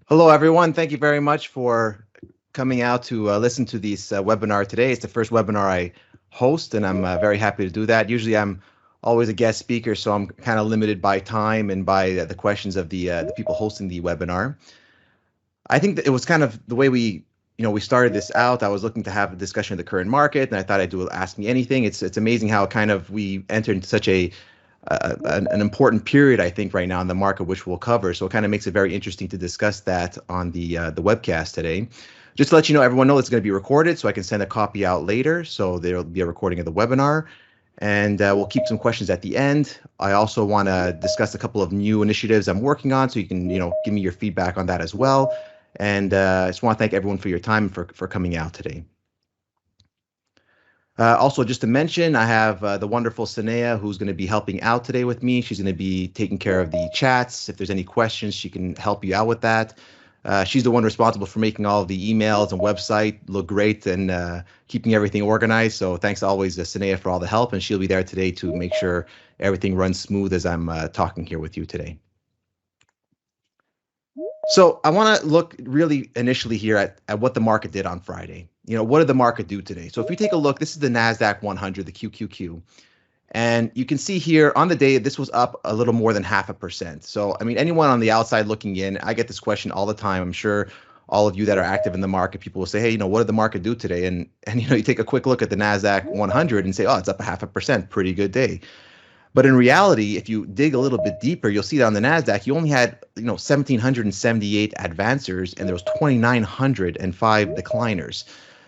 Hello, everyone. Thank you very much for coming out to listen to this webinar today. It's the first webinar I host, and I'm very happy to do that. Usually, I'm always a guest speaker, so I'm kind of limited by time and by the questions of the people hosting the webinar. I think that it was kind of the way we started this out. I was looking to have a discussion of the current market, and I thought I'd do Ask Me Anything. It's amazing how kind of we entered into such an important period, I think, right now in the market, which we'll cover. So it kind of makes it very interesting to discuss that on the webcast today. Just to let you know, everyone know it's going to be recorded, so I can send a copy out later. So there'll be a recording of the webinar, and we'll keep some questions at the end. I also want to discuss a couple of new initiatives I'm working on, so you can give me your feedback on that as well. And I just want to thank everyone for your time for coming out today. Also, just to mention, I have the wonderful Sanea, who's going to be helping out today with me. She's going to be taking care of the chats. If there's any questions, she can help you out with that. She's the one responsible for making all of the emails and website look great and keeping everything organized. So thanks always, Sanea, for all the help. And she'll be there today to make sure everything runs smooth as I'm talking here with you today. So I want to look really initially here at what the market did on Friday. What did the market do today? So if we take a look, this is the Nasdaq 100, the QQQ. And you can see here on the day, this was up a little more than 0.5%. So, I mean, anyone on the outside looking in, I get this question all the time. I'm sure all of you that are active in the market, people will say, hey, what did the market do today? And you take a quick look at the Nasdaq 100 and say, oh, it's up 0.5%, pretty good day. But in reality, if you dig a little bit deeper, you'll see that on the Nasdaq, you only had 1,778 advancers and there was 2,905 decliners.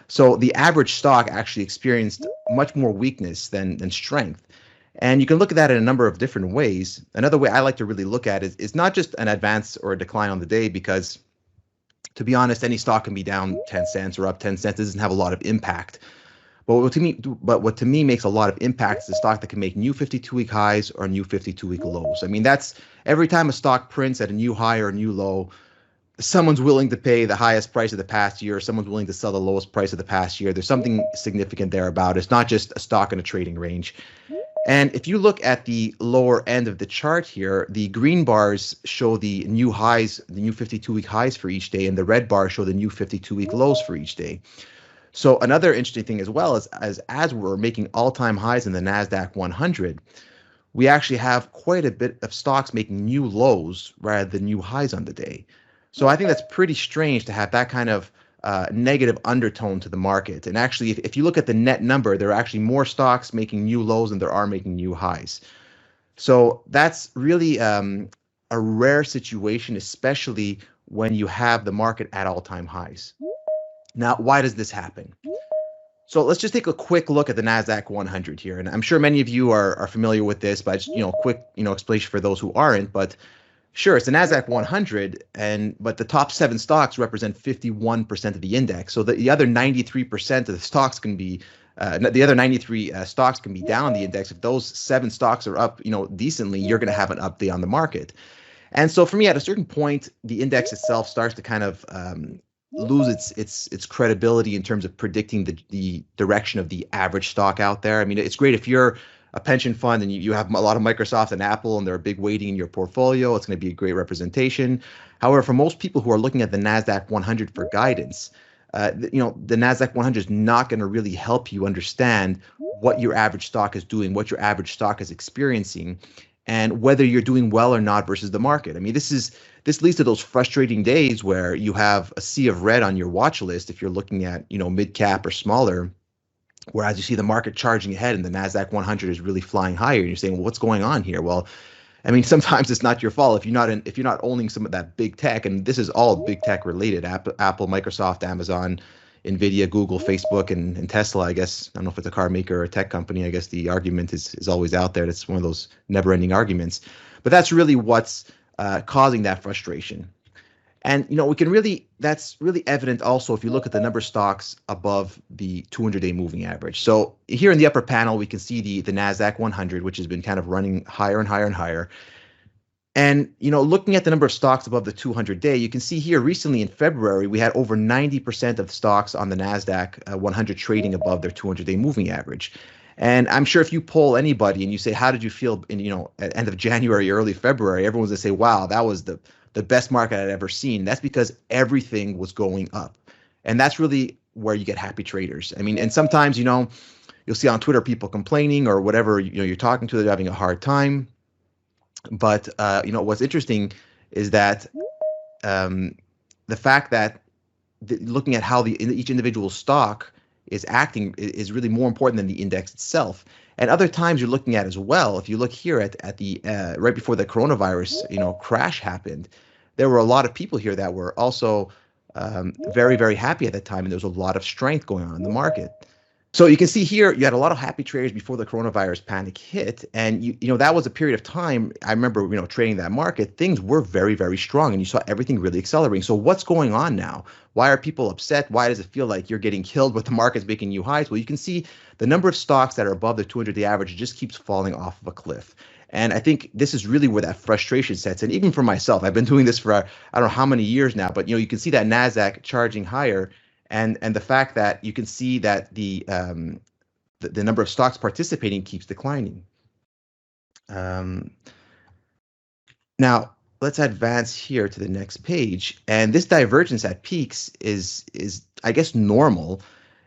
So the average stock actually experienced much more weakness than strength. And you can look at that in a number of different ways. Another way I like to really look at it is not just an advance or a decline on the day, because to be honest, any stock can be down 10 cents or up 10 cents. It doesn't have a lot of impact. But what to me makes a lot of impact is a stock that can make new 52-week highs or new 52-week lows. I mean, that's every time a stock prints at a new high or a new low, someone's willing to pay the highest price of the past year, someone's willing to sell the lowest price of the past year. There's something significant there about it. It's not just a stock in a trading range. And if you look at the lower end of the chart here, the green bars show the new highs, the new 52-week highs for each day, and the red bars show the new 52-week lows for each day. So another interesting thing as well is as we're making all-time highs in the Nasdaq 100, we actually have quite a bit of stocks making new lows rather than new highs on the day. So I think that's pretty strange to have that kind of negative undertone to the market. And actually, if you look at the net number, there are actually more stocks making new lows than there are making new highs. So that's really a rare situation, especially when you have the market at all-time highs. Now, why does this happen? So let's just take a quick look at the Nasdaq 100 here. And I'm sure many of you are familiar with this, but just, quick, explanation for those who aren't. But sure, it's the Nasdaq 100, but the top 7 stocks represent 51% of the index. So the other 93% of the stocks can be, the other 93 stocks can be down the index. If those 7 stocks are up, decently, you're going to have an up day on the market. And so for me, at a certain point, the index itself starts to kind of lose its credibility in terms of predicting the direction of the average stock out there. I mean, it's great if you're a pension fund and you have a lot of Microsoft and Apple and they're a big weighting in your portfolio. It's going to be a great representation. However, for most people who are looking at the Nasdaq 100 for guidance, the Nasdaq 100 is not going to really help you understand what your average stock is doing, what your average stock is experiencing, and whether you're doing well or not versus the market. I mean, this leads to those frustrating days where you have a sea of red on your watch list if you're looking at, mid cap or smaller, whereas you see the market charging ahead and the Nasdaq 100 is really flying higher, and you're saying, well, what's going on here? Well, I mean, sometimes it's not your fault if you're not owning some of that big tech, and this is all big tech related: Apple, Microsoft, Amazon, Nvidia, Google, Facebook, and Tesla. I guess I don't know if it's a car maker or a tech company. I guess the argument is always out there. It's one of those never-ending arguments. But that's really what's causing that frustration. And that's really evident also if you look at the number of stocks above the 200-day moving average. So here in the upper panel, we can see the Nasdaq 100, which has been kind of running higher and higher and higher. And looking at the number of stocks above the 200-day, you can see here recently in February, we had over 90% of stocks on the Nasdaq 100 trading above their 200-day moving average. And I'm sure if you poll anybody and you say, how did you feel in, at end of January, early February, everyone's going to say, wow, that was the the best market I'd ever seen. That's because everything was going up. And that's really where you get happy traders. I mean, and sometimes, you'll see on Twitter people complaining or whatever, you're talking to, they're having a hard time. But, what's interesting is that the fact that looking at how each individual stock is acting is really more important than the index itself. And other times you're looking at as well, if you look here at the right before the coronavirus crash happened, there were a lot of people here that were also very, very happy at that time, and there was a lot of strength going on in the market. So you can see here, you had a lot of happy traders before the coronavirus panic hit, and that was a period of time. I remember trading that market, things were very, very strong, and you saw everything really accelerating. So what's going on now? Why are people upset? Why does it feel like you're getting killed with the markets making new highs? Well, you can see the number of stocks that are above the 200-day average just keeps falling off of a cliff. And I think this is really where that frustration sets in. Even for myself, I've been doing this for I don't know how many years now, but you can see that Nasdaq charging higher. And the fact that you can see that the number of stocks participating keeps declining. Now let's advance here to the next page, and this divergence at peaks is I guess normal.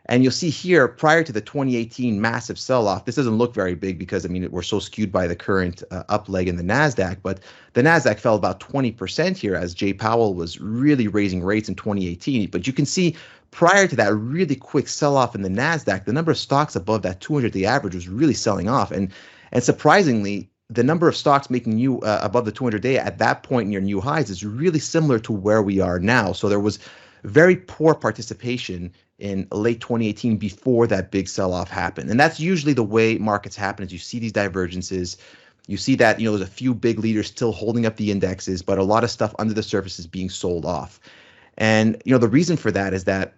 And you'll see here, prior to the 2018 massive sell-off, this doesn't look very big because, we're so skewed by the current up leg in the Nasdaq, but the Nasdaq fell about 20% here as Jay Powell was really raising rates in 2018. But you can see prior to that really quick sell-off in the Nasdaq, the number of stocks above that 200-day average was really selling off. And surprisingly, the number of stocks making new above the 200-day at that point near new highs is really similar to where we are now. So there was very poor participation in late 2018 before that big sell-off happened. And that's usually the way markets happen, is you see these divergences. You see that, there's a few big leaders still holding up the indexes, but a lot of stuff under the surface is being sold off. And, the reason for that is that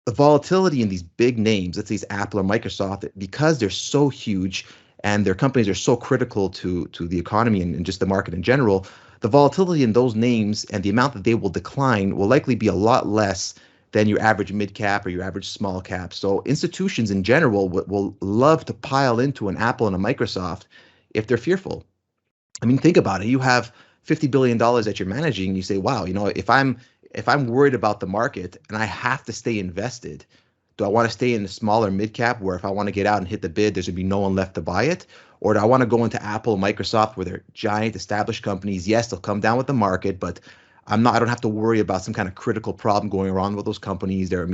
the volatility in these big names, let's say it's Apple or Microsoft, because they're so huge and their companies are so critical to the economy and just the market in general, the volatility in those names and the amount that they will decline will likely be a lot less than your average mid cap or your average small cap. So institutions in general will love to pile into an Apple and a Microsoft if they're fearful. Think about it. You have $50 billion that you're managing. You say, wow, if I'm worried about the market and I have to stay invested, do I want to stay in the smaller mid cap where if I want to get out and hit the bid, there's going to be no one left to buy it? Or do I want to go into Apple, Microsoft, where they're giant established companies? Yes, they'll come down with the market, but I don't have to worry about some kind of critical problem going around with those companies. They're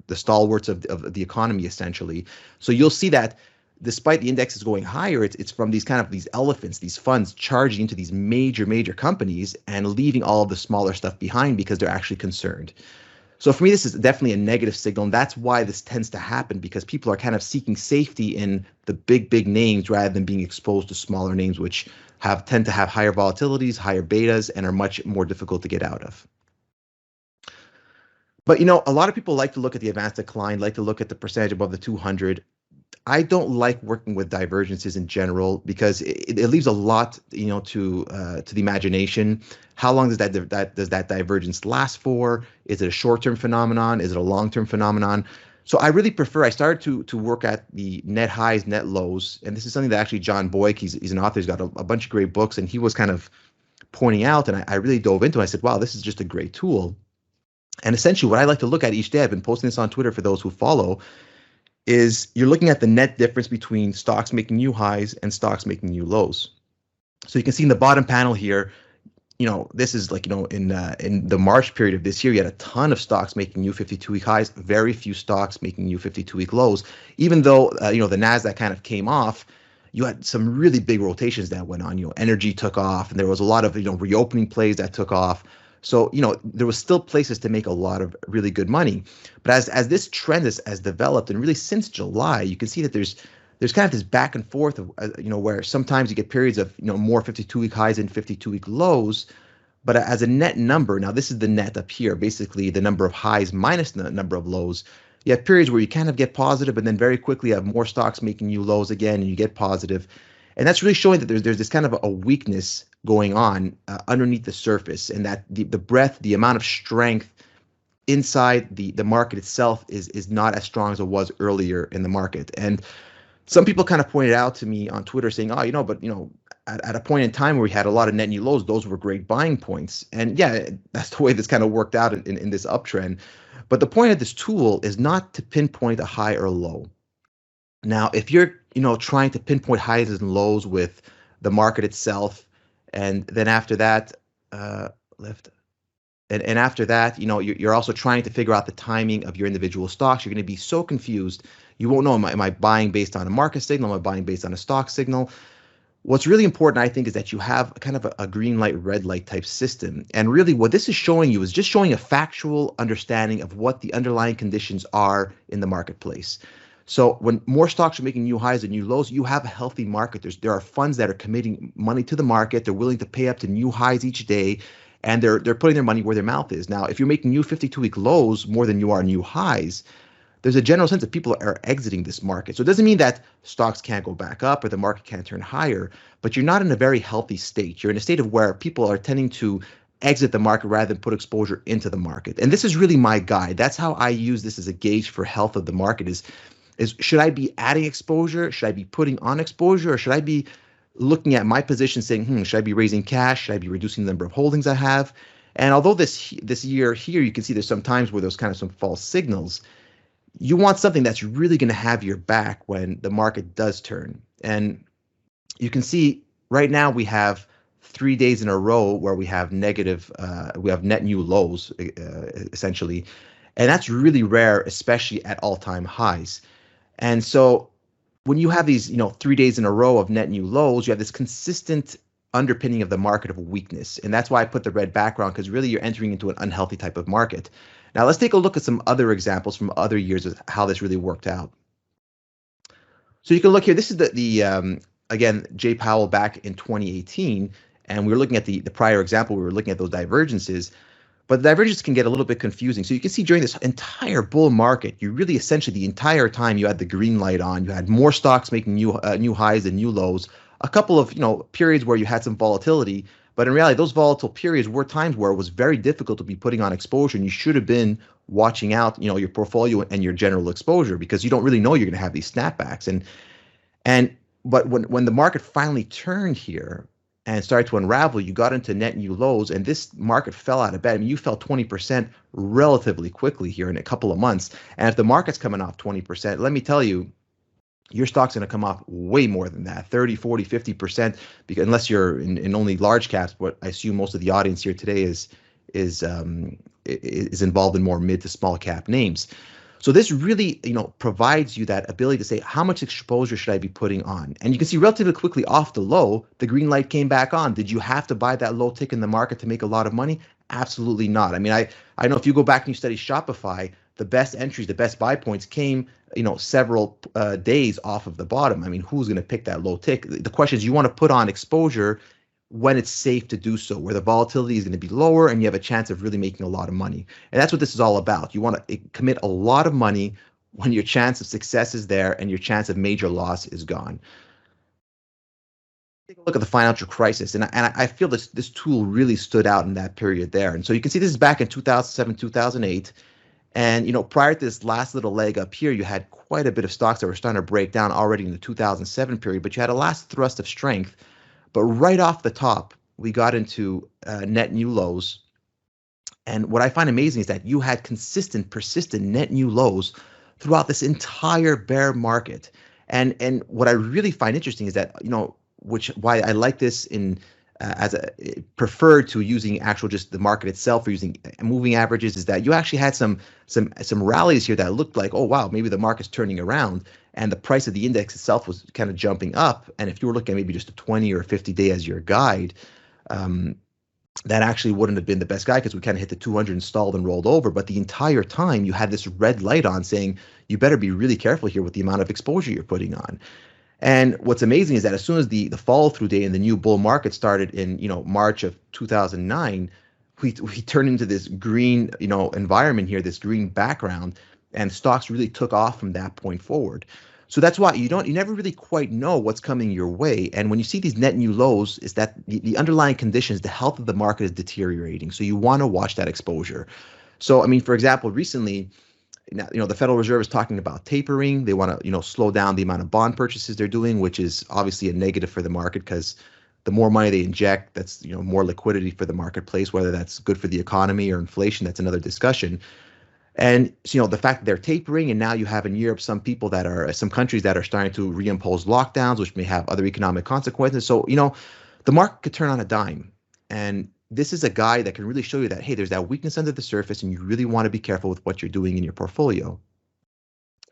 the stalwarts of the economy, essentially. So you'll see that despite the indexes going higher, it's from these elephants, these funds charging into these major companies and leaving all of the smaller stuff behind because they're actually concerned. So for me, this is definitely a negative signal, and that's why this tends to happen, because people are kind of seeking safety in the big names rather than being exposed to smaller names, which tend to have higher volatilities, higher betas, and are much more difficult to get out of. But a lot of people like to look at the advanced decline, like to look at the percentage above the 200. I don't like working with divergences in general because it leaves a lot, to the imagination. How long does that divergence last for? Is it a short-term phenomenon? Is it a long-term phenomenon? So I really prefer. I started to work at the net highs, net lows, and this is something that actually John Boyk, he's an author, he's got a bunch of great books, and he was kind of pointing out, and I really dove into it. I said, wow, this is just a great tool. And essentially, what I like to look at each day, I've been posting this on Twitter for those who follow, is you're looking at the net difference between stocks making new highs and stocks making new lows. So you can see in the bottom panel here, this is like, in the March period of this year, you had a ton of stocks making new 52-week highs, very few stocks making new 52-week lows. Even though, the Nasdaq kind of came off, you had some really big rotations that went on. Energy took off, and there was a lot of, reopening plays that took off. So, there was still places to make a lot of really good money. But as this trend has developed, and really since July, you can see that there's kind of this back and forth of, where sometimes you get periods of, more 52-week highs and 52-week lows. But as a net number, now this is the net up here, basically the number of highs minus the number of lows. You have periods where you kind of get positive, and then very quickly you have more stocks making new lows again, and you get positive. And that's really showing that there's this kind of a weakness going on underneath the surface, and that the breadth, the amount of strength inside the market itself is not as strong as it was earlier in the market. And some people kind of pointed out to me on Twitter saying, but at a point in time where we had a lot of net new lows, those were great buying points. And yeah, that's the way this kind of worked out in this uptrend. But the point of this tool is not to pinpoint a high or low. Now, if you're, trying to pinpoint highs and lows with the market itself, and then after that, left, and after that, you're also trying to figure out the timing of your individual stocks. You're going to be so confused. You won't know, am I buying based on a market signal? Am I buying based on a stock signal? What's really important, I think, is that you have kind of a green light, red light type system. And really what this is showing you is just showing a factual understanding of what the underlying conditions are in the marketplace. So when more stocks are making new highs and new lows, you have a healthy market. There are funds that are committing money to the market. They're willing to pay up to new highs each day, and they're putting their money where their mouth is. Now, if you're making new 52-week lows more than you are new highs, there's a general sense that people are exiting this market. So it doesn't mean that stocks can't go back up or the market can't turn higher, but you're not in a very healthy state. You're in a state of where people are tending to exit the market rather than put exposure into the market. And this is really my guide. That's how I use this as a gauge for health of the market is should I be adding exposure? Should I be putting on exposure? Or should I be looking at my position saying, should I be raising cash? Should I be reducing the number of holdings I have? And although this year here, you can see there's some times where there's kind of some false signals, you want something that's really going to have your back when the market does turn. And you can see right now we have 3 days in a row where we have negative, we have net new lows, essentially. And that's really rare, especially at all-time highs. And so when you have these, 3 days in a row of net new lows, you have this consistent underpinning of the market of weakness. And that's why I put the red background, because really you're entering into an unhealthy type of market. Now let's take a look at some other examples from other years of how this really worked out. So you can look here. This is the again, Jay Powell back in 2018. And we were looking at the prior example, we were looking at those divergences. But the divergence can get a little bit confusing. So you can see during this entire bull market, you really essentially the entire time you had the green light on. You had more stocks making new highs and new lows. A couple of periods where you had some volatility, but in reality, those volatile periods were times where it was very difficult to be putting on exposure, and you should have been watching out, your portfolio and your general exposure, because you don't really know you're going to have these snapbacks. But when the market finally turned here and started to unravel, you got into net new lows, and this market fell out of bed. I mean, you fell 20% relatively quickly here in a couple of months. And if the market's coming off 20%, let me tell you, your stock's going to come off way more than that, 30, 40, 50%, because unless you're in only large caps, what I assume most of the audience here today is involved in more mid to small cap names. So this really, provides you that ability to say, how much exposure should I be putting on? And you can see relatively quickly off the low, the green light came back on. Did you have to buy that low tick in the market to make a lot of money? Absolutely not. I mean, I know if you go back and you study Shopify, the best entries, the best buy points came, several days off of the bottom. I mean, who's going to pick that low tick? The question is, you want to put on exposure when it's safe to do so, where the volatility is going to be lower and you have a chance of really making a lot of money. And that's what this is all about. You want to commit a lot of money when your chance of success is there and your chance of major loss is gone. Take a look at the financial crisis, and I feel this tool really stood out in that period there. And so you can see this is back in 2007, 2008. And prior to this last little leg up here, you had quite a bit of stocks that were starting to break down already in the 2007 period, but you had a last thrust of strength. But right off the top, we got into net new lows. And what I find amazing is that you had consistent, persistent net new lows throughout this entire bear market. And what I really find interesting is that, why I like this in as a preferred to using actual just the market itself or using moving averages, is that you actually had some rallies here that looked like, oh wow, maybe the market's turning around, and the price of the index itself was kind of jumping up. And if you were looking at maybe just a 20 or 50 day as your guide, that actually wouldn't have been the best guide, because we kind of hit the 200 and stalled and rolled over. But the entire time you had this red light on saying you better be really careful here with the amount of exposure you're putting on. And what's amazing is that as soon as the follow-through day and the new bull market started in March of 2009, we turned into this green environment here, this green background, and stocks really took off from that point forward. So that's why you never really quite know what's coming your way. And when you see these net new lows, is that the underlying conditions, the health of the market is deteriorating. So you want to watch that exposure. So I mean, for example, recently, the Federal Reserve is talking about tapering. They want to, slow down the amount of bond purchases they're doing, which is obviously a negative for the market, because the more money they inject, that's more liquidity for the marketplace. Whether that's good for the economy or inflation, that's another discussion. And the fact that they're tapering, and now you have in Europe some countries that are starting to reimpose lockdowns, which may have other economic consequences. So the market could turn on a dime, and this is a guy that can really show you that, hey, there's that weakness under the surface, and you really want to be careful with what you're doing in your portfolio.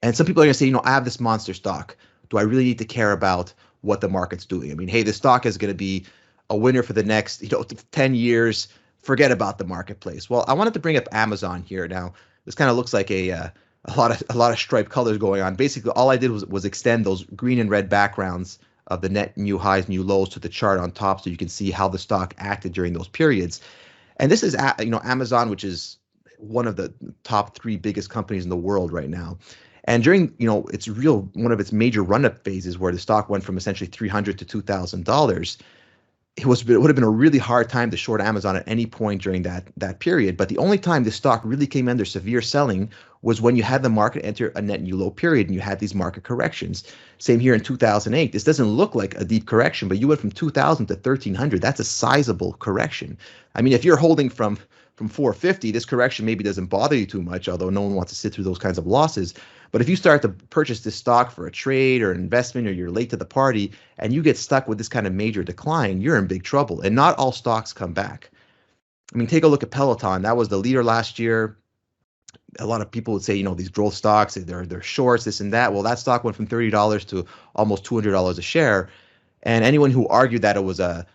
And some people are going to say, I have this monster stock. Do I really need to care about what the market's doing? I mean, hey, this stock is going to be a winner for the next 10 years. Forget about the marketplace. Well, I wanted to bring up Amazon here. Now, this kind of looks like a lot of striped colors going on. Basically, all I did was extend those green and red backgrounds of the net new highs, new lows to the chart on top, so you can see how the stock acted during those periods. And this is Amazon, which is one of the top 3 biggest companies in the world right now. And during one of its major run-up phases, where the stock went from essentially $300 to $2,000, it would have been a really hard time to short Amazon at any point during that period. But the only time the stock really came under severe selling was when you had the market enter a net new low period and you had these market corrections. Same here in 2008. This doesn't look like a deep correction, but you went from 2,000 to 1,300. That's a sizable correction. I mean, if you're holding from 450, this correction maybe doesn't bother you too much, although no one wants to sit through those kinds of losses. But if you start to purchase this stock for a trade or an investment, or you're late to the party and you get stuck with this kind of major decline, you're in big trouble. And not all stocks come back. I mean, take a look at Peloton. That was the leader last year. A lot of people would say, these growth stocks, they're shorts, this and that. Well, that stock went from $30 to almost $200 a share. And anyone who argued that it was an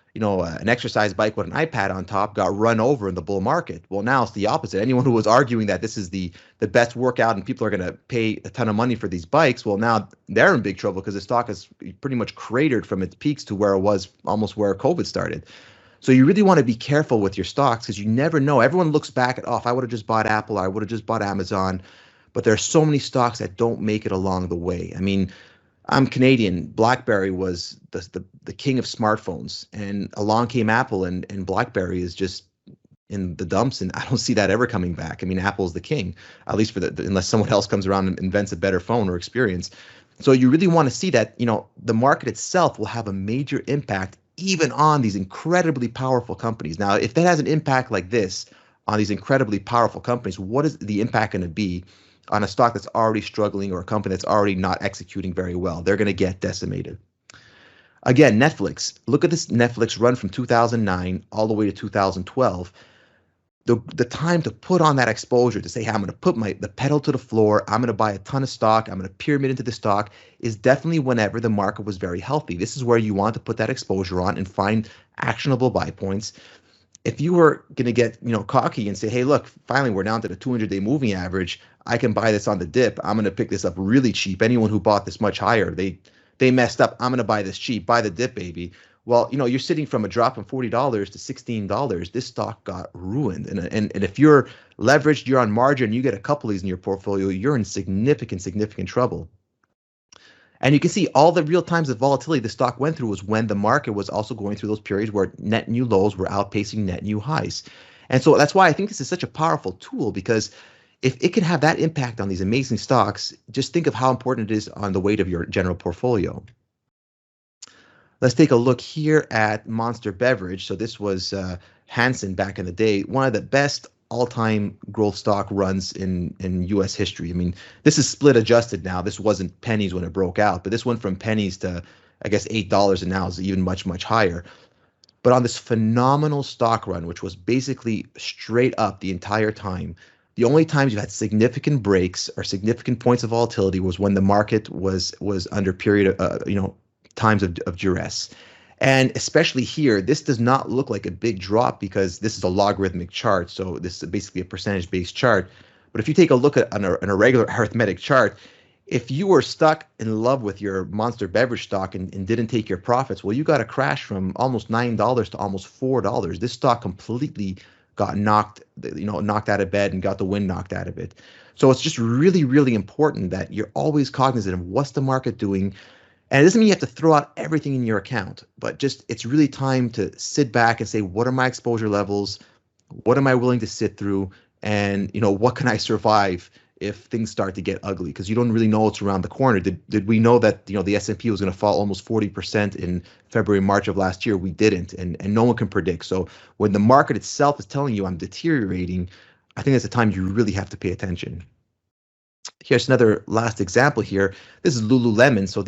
exercise bike with an iPad on top got run over in the bull market. Well, now it's the opposite. Anyone who was arguing that this is the best workout and people are going to pay a ton of money for these bikes, well, now they're in big trouble because the stock has pretty much cratered from its peaks to where it was almost where COVID started. So you really want to be careful with your stocks, because you never know. Everyone looks back at, if I would have just bought Apple, or I would have just bought Amazon. But there are so many stocks that don't make it along the way. I mean, I'm Canadian. BlackBerry was the king of smartphones, and along came Apple, and BlackBerry is just in the dumps, and I don't see that ever coming back. I mean, Apple's the king, at least unless someone else comes around and invents a better phone or experience. So you really want to see that the market itself will have a major impact even on these incredibly powerful companies. Now, if that has an impact like this on these incredibly powerful companies, what is the impact going to be on a stock that's already struggling, or a company that's already not executing very well? They're going to get decimated. Again, Netflix. Look at this Netflix run from 2009 all the way to 2012. The time to put on that exposure, to say, hey, I'm going to put the pedal to the floor, I'm going to buy a ton of stock, I'm going to pyramid into the stock, is definitely whenever the market was very healthy. This is where you want to put that exposure on and find actionable buy points. If you were going to get cocky and say, hey, look, finally we're down to the 200-day moving average, I can buy this on the dip, I'm going to pick this up really cheap. Anyone who bought this much higher, they messed up. I'm going to buy this cheap, buy the dip, baby. Well, you're sitting from a drop from $40 to $16. This stock got ruined. And if you're leveraged, you're on margin, you get a couple of these in your portfolio, you're in significant trouble. And you can see all the real times of volatility the stock went through was when the market was also going through those periods where net new lows were outpacing net new highs. And so that's why I think this is such a powerful tool, because if it can have that impact on these amazing stocks, just think of how important it is on the weight of your general portfolio. Let's take a look here at Monster Beverage. So this was Hansen back in the day, one of the best all-time growth stock runs in U.S. history. I mean, this is split adjusted now. This wasn't pennies when it broke out, but this went from pennies to, I guess, $8, and now is even much higher. But on this phenomenal stock run, which was basically straight up the entire time, the only times you had significant breaks or significant points of volatility was when the market was under period of, times of duress. And especially here, this does not look like a big drop because this is a logarithmic chart. So this is basically a percentage-based chart. But if you take a look at on a regular arithmetic chart, if you were stuck in love with your Monster Beverage stock and didn't take your profits, well, you got a crash from almost $9 to almost $4. This stock completely got knocked out of bed and got the wind knocked out of it. So it's just really, really important that you're always cognizant of what's the market doing. And it doesn't mean you have to throw out everything in your account, but just it's really time to sit back and say, what are my exposure levels? What am I willing to sit through? And what can I survive if things start to get ugly, because you don't really know what's around the corner. Did we know that the S&P was going to fall almost 40% in February, March of last year? We didn't, and no one can predict. So when the market itself is telling you I'm deteriorating, I think that's a time you really have to pay attention. Here's another last example here. This is Lululemon. So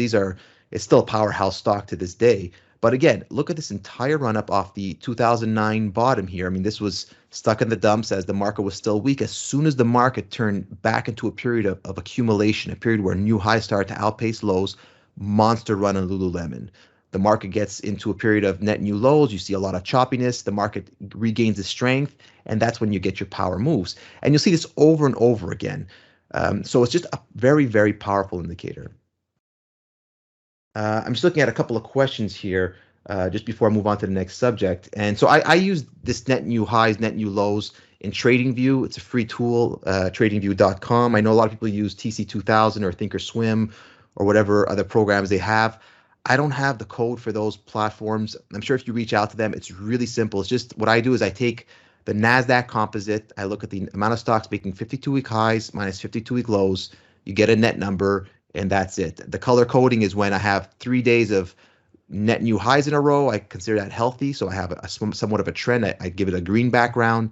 it's still a powerhouse stock to this day. But again, look at this entire run up off the 2009 bottom here. I mean, this was stuck in the dumps as the market was still weak. As soon as the market turned back into a period of accumulation, a period where new highs started to outpace lows, monster run on Lululemon. The market gets into a period of net new lows. You see a lot of choppiness. The market regains its strength, and that's when you get your power moves. And you'll see this over and over again. So it's just a very, very powerful indicator. I'm just looking at a couple of questions here just before I move on to the next subject. And so I use this net new highs, net new lows in TradingView. It's a free tool, tradingview.com. I know a lot of people use TC2000 or Thinkorswim or whatever other programs they have. I don't have the code for those platforms. I'm sure if you reach out to them, it's really simple. It's just what I do is I take the Nasdaq composite. I look at the amount of stocks making 52-week highs minus 52-week lows. You get a net number, and that's it. The color coding is when I have 3 days of net new highs in a row. I consider that healthy, so I have somewhat of a trend. I give it a green background.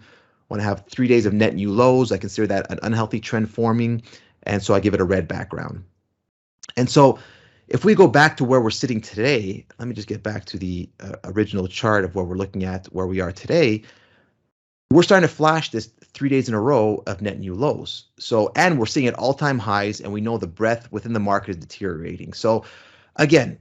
When I have 3 days of net new lows, I consider that an unhealthy trend forming, and so I give it a red background. And so if we go back to where we're sitting today, let me just get back to the original chart of where we're looking at where we are today. We're starting to flash this 3 days in a row of net new lows. So, and we're seeing at all-time highs, and we know the breadth within the market is deteriorating. So again,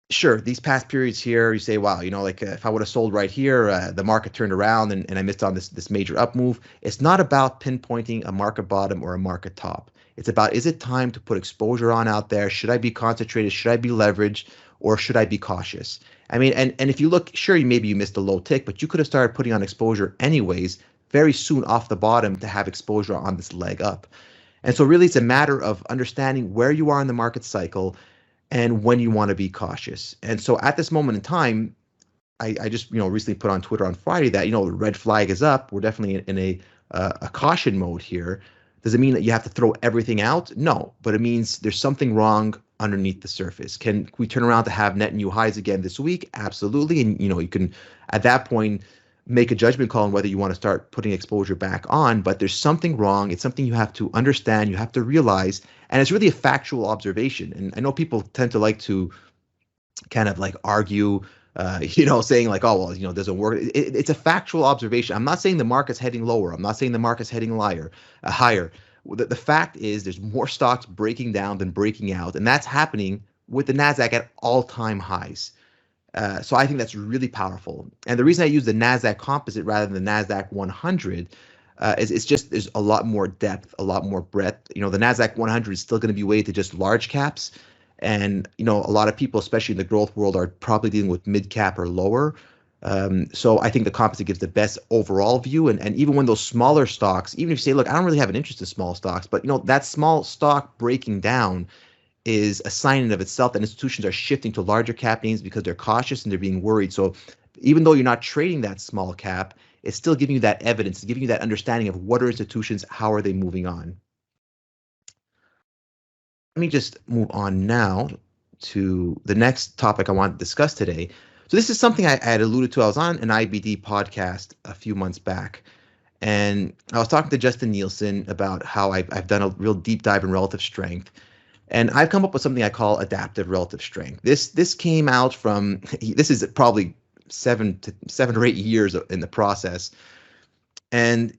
sure, these past periods here, you say, wow, like if I would have sold right here, the market turned around and I missed on this major up move. It's not about pinpointing a market bottom or a market top. It's about, is it time to put exposure on out there? Should I be concentrated? Should I be leveraged? Or should I be cautious? I mean, and if you look, sure, maybe you missed a low tick, but you could have started putting on exposure anyways very soon off the bottom to have exposure on this leg up. And so really it's a matter of understanding where you are in the market cycle and when you want to be cautious. And so at this moment in time, I just recently put on Twitter on Friday that the red flag is up. We're definitely in a caution mode here. Does it mean that you have to throw everything out? No, but it means there's something wrong underneath the surface. Can we turn around to have net new highs again this week? Absolutely. And you can at that point make a judgment call on whether you want to start putting exposure back on, but there's something wrong. It's something you have to understand, you have to realize, and it's really a factual observation. And I know people tend to like to kind of like argue, saying like, oh, well, it doesn't work. It's a factual observation. I'm not saying the market's heading lower. I'm not saying the market's heading higher. The fact is there's more stocks breaking down than breaking out, and that's happening with the Nasdaq at all-time highs. So I think that's really powerful. And the reason I use the Nasdaq composite rather than the Nasdaq 100 is it's just there's a lot more depth, a lot more breadth. The Nasdaq 100 is still going to be weighted to just large caps. And, a lot of people, especially in the growth world, are probably dealing with mid cap or lower. So I think the composite gives the best overall view. And even when those smaller stocks, even if you say, look, I don't really have an interest in small stocks, but, that small stock breaking down is a sign in of itself that institutions are shifting to larger cap names because they're cautious and they're being worried. So even though you're not trading that small cap, it's still giving you that evidence, it's giving you that understanding of what are institutions, how are they moving on. Let me just move on now to the next topic I want to discuss today. So this is something I had alluded to. I was on an IBD podcast a few months back, and I was talking to Justin Nielsen about how I've done a real deep dive in relative strength. And I've come up with something I call adaptive relative strength. This came out from, this is probably 7 or 8 years in the process. And,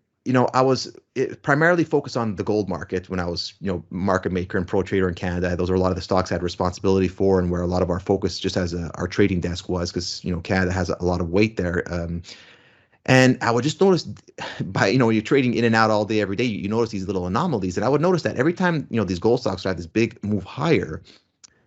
I was primarily focused on the gold market when I was, market maker and pro trader in Canada. Those are a lot of the stocks I had responsibility for and where a lot of our focus just as our trading desk was because, Canada has a lot of weight there. And I would just notice when you're trading in and out all day, every day, you notice these little anomalies. And I would notice that every time, these gold stocks had this big move higher,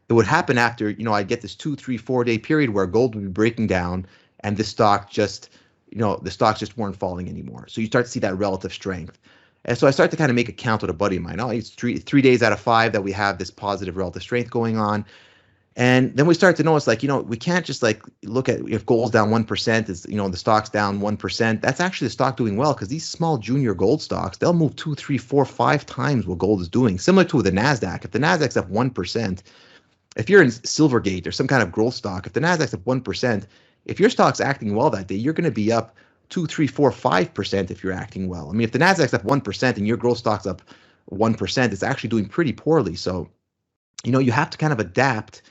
it would happen after, I'd get this 2, 3, 4 day period where gold would be breaking down and the stock just, the stocks just weren't falling anymore. So you start to see that relative strength. And so I started to kind of make a count with a buddy of mine. Oh, it's three days out of 5 that we have this positive relative strength going on. And then we start to notice, like, we can't just like look at if gold's down 1%, is, the stock's down 1%. That's actually the stock doing well, because these small junior gold stocks, they'll move 2, 3, 4, 5 times what gold is doing. Similar to the Nasdaq. If the Nasdaq's up 1%, if you're in Silvergate or some kind of growth stock, if the Nasdaq's up 1%, if your stock's acting well that day, you're going to be up 2, 3, 4, 5% if you're acting well. I mean, if the Nasdaq's up 1% and your growth stock's up 1%, it's actually doing pretty poorly. So, you have to kind of adapt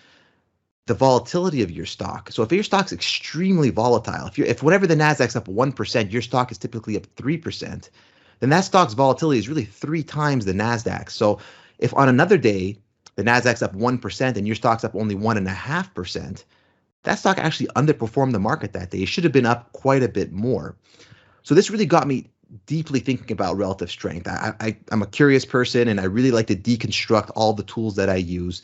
the volatility of your stock. So if your stock's extremely volatile, if whenever the Nasdaq's up 1%, your stock is typically up 3%, then that stock's volatility is really 3 times the Nasdaq. So if on another day the Nasdaq's up 1% and your stock's up only 1.5%, that stock actually underperformed the market that day. It should have been up quite a bit more. So this really got me deeply thinking about relative strength. I'm a curious person, and I really like to deconstruct all the tools that I use.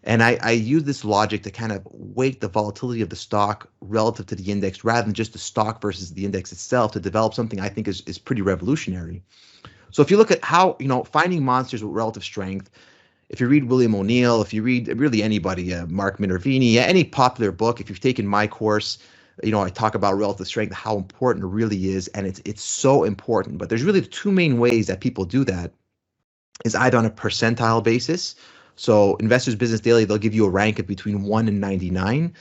And I use this logic to kind of weight the volatility of the stock relative to the index, rather than just the stock versus the index itself, to develop something I think is pretty revolutionary. So if you look at how, finding monsters with relative strength, if you read William O'Neill, if you read really anybody, Mark Minervini, any popular book, if you've taken my course, I talk about relative strength, how important it really is, and it's so important. But there's really 2 main ways that people do that, is either on a percentile basis. So Investors Business Daily, they'll give you a rank of between 1 and 99.